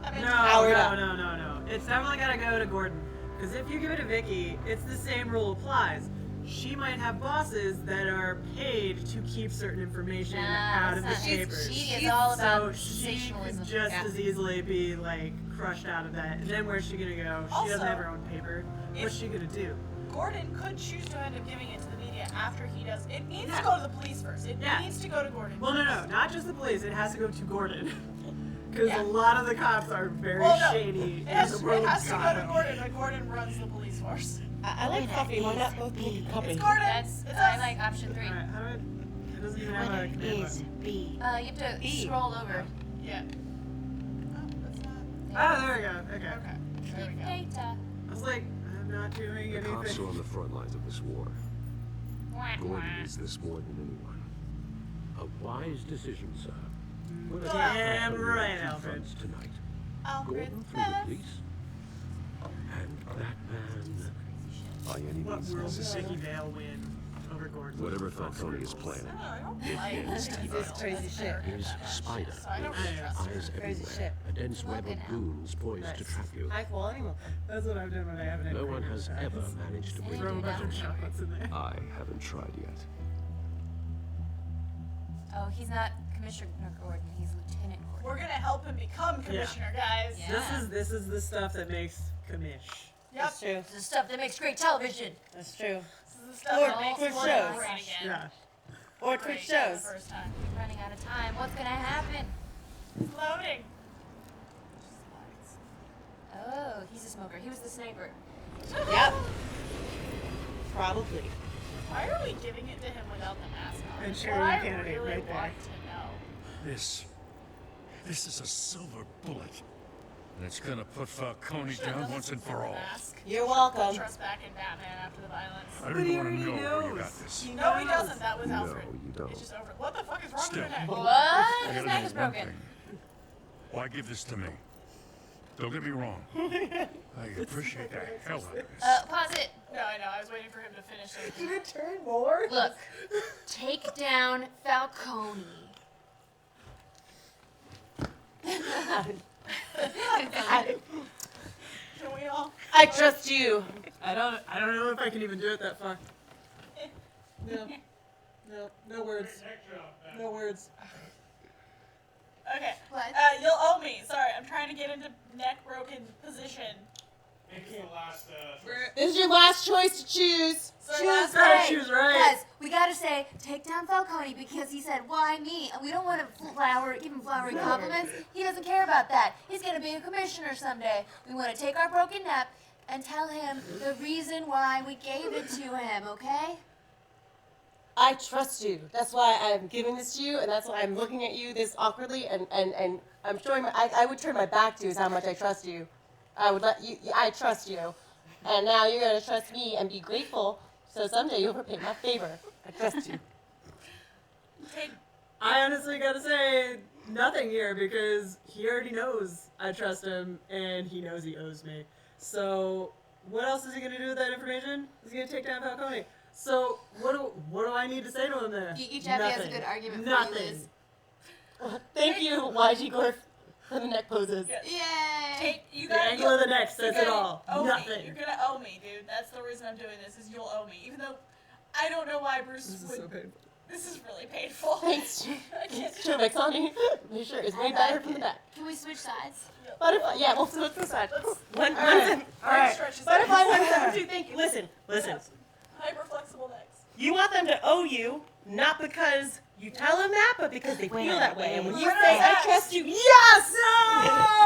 I mean, Powered up. No. It's definitely got to go to Gordon. Because if you give it to Vicky, it's the same rule applies. She might have bosses that are paid to keep certain information out of the that's not- papers. She is all about so she sensationalism. could just Yeah. as easily be like crushed out of that. And then where's she gonna go? She Also, doesn't have her own paper. What's she gonna do? Gordon could choose to end up giving it to the media after he does. It needs Yeah. to go to the police first. It Yeah. needs to go to Gordon. Well, no, not just the police. It has to go to Gordon. Because Yeah. a lot of the cops are very Well, no. shady It has, in the world it has of to go to Gotham. Gordon, but Gordon runs the police force. I like coffee. Why not both make a cup? It's Gordon. That's It's I us. like option 3. Alright, how do it doesn't even have a Winner command is button. B. You have to B. scroll over. Yeah. Oh, that's not. Oh, there we go. Okay. Okay. There we go. Data. I was like, I'm not doing The cops anything. are on the front lines of this war. Whack, Gordon whack. needs this more than anyone. A wise decision, sir. We'll Damn attack right, two Alfred. fronts tonight. Alfred Gordon through the Beth. police, and Batman. By any What means world does necessary. Vicky Vale win? over Gordon. Whatever Falcone is planning, it Like, ends tonight. This crazy shit. His spider, I don't really trust her. eyes Crazy everywhere, shit. a dense web of goons poised to trap you. High quality. That's what I've done when I haven't. No one has ever managed to bring Throw a him bunch of down. chocolates in there. I haven't tried yet. Oh, he's not Commissioner Gordon. He's Lieutenant Gordon. We're gonna help him become commissioner, guys. Yeah. This is the stuff that makes commish. Yep. That's true. This is stuff that makes great television. That's true. This is the stuff Or that makes Twitch Gordon shows. great again. Yeah. Or Great Twitch for shows. the first time. Running out of time. What's gonna happen? It's loading. Oh, he's a smoker. He was the sniper. Yep. Probably. Why are we giving it to him without the mask on? And That's sharing what the I candidate really right there. want to know. This is a silver bullet. And it's gonna put Falcone down once and for all. Mask. You're welcome. Trust back in Batman after the violence. I But he didn't want to already know where you knows. got this. No, he doesn't. That was No, Alfred. you don't. It's just over. What the fuck is wrong Still. with your neck? What? I His gotta neck know is one broken. thing. Why give this to me? Don't get me wrong. I appreciate the hell out of this. Pause it. No, I know. I was waiting for him to finish it. Did it turn more? Look. Take down Falcone. Can we all? I trust you. I don't know if I can even do it that far. No words. No words. Okay. What? You'll owe me. Sorry, I'm trying to get into neck broken position. This is your last choice to choose. Choose Gotta choose right. Guys, we gotta say, take down Falcone because he said, why me? And we don't want to give him flowery compliments. He doesn't care about that. He's gonna be a commissioner someday. We want to take our broken neck and tell him the reason why we gave it to him, okay? I trust you. That's why I'm giving this to you, and that's why I'm looking at you this awkwardly, and I'm showing I would turn my back to you is how much I trust you. I would let you. I trust you, and now you're gonna trust me and be grateful. So someday you'll repay my favor. I trust you. I honestly gotta say nothing here because he already knows I trust him and he knows he owes me. So what else is he gonna do with that information? He's gonna take down Falcone. So what do I need to say to him then? Each happy has a Nothing. good argument for Nothing. you, Liz. Thank you, YG Gorf, for the neck poses. Yay! You The gotta angle of the neck says you're it gonna all. owe me. Nothing. You're gonna owe me, dude. That's the reason I'm doing this. Is you'll owe me, even though I don't know why Bruce This is would. so painful. This is really painful. Thanks. I can't do Sure, Vexani. My shirt is way better from the back. Can we switch sides? Butterfly. Yeah, we'll flip this side. One, Alright. Alright. Stretches Butterfly out. 172. Thank you. Listen. Hyper flexible necks. You want them to owe you, not because you tell them that, but because they feel that way. And when you Right. say, I trust you, yes!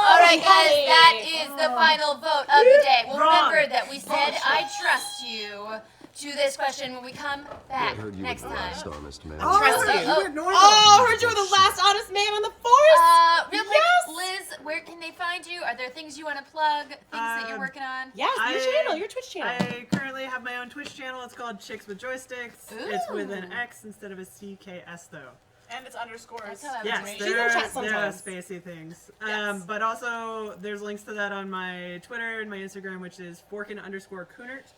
All right, guys, that is the final vote of the day. Well, Wrong. remember that we said I trust you to this question when we come back I heard you next were the time. last honest man. Oh, Trust you you. went normal. Oh, I heard you were the last honest man on the force! Real quick, Yes! Liz, where can they find you? Are there things you want to plug? Things that you're working on? Yes, your channel, your Twitch channel. I currently have my own Twitch channel. It's called Chicks with Joysticks. It's with an X instead of a CKS though. And it's underscores. That's how I Yes, was raised. She's in there chat are sometimes. spacey things. Yes. But also, there's links to that on my Twitter and my Instagram, which is Forkin_Coonert.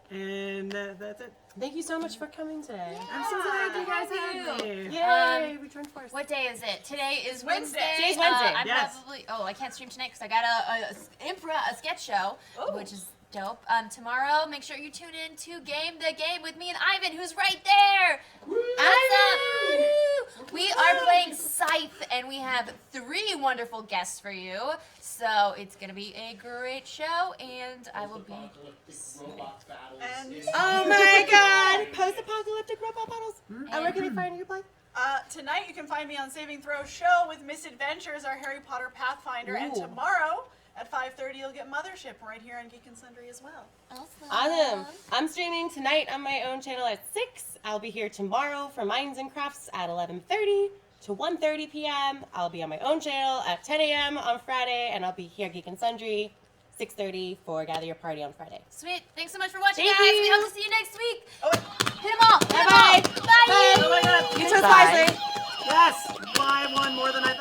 And that's it. Thank you so much for coming today. I'm so glad you guys Thank had you. me. Yay, return force. What day is it? Today is Wednesday. Wednesday. Today's Wednesday. I'm Yes. I can't stream tonight because I got a sketch show, which is dope. Tomorrow, make sure you tune in to Game the Game with me and Ivan, who's right there. What's up? Woo! We are playing Scythe, and we have 3 wonderful guests for you. So it's gonna be a great show, and I will be. And Oh my god! Post-apocalyptic robot battles. And where can they find you, play? tonight you can find me on Saving Throw Show with Misadventures, our Harry Potter Pathfinder, and Ooh. tomorrow at 5:30 you'll get Mothership right here on Geek and Sundry as well. Awesome. I'm streaming tonight on my own channel at 6. I'll be here tomorrow for Minds and Crafts at 11:30 to 1:30 p.m. I'll be on my own channel at 10 a.m. on Friday, and I'll be here Geek and Sundry 6:30 for Gather Your Party on Friday. Sweet. Thanks so much for watching, Thank guys. you. We hope to see you next week. Oh, wait. Hit them all. Hit 'em all. Bye-bye. Bye. Oh my god. You chose Bye. wisely. Yes! I won more than I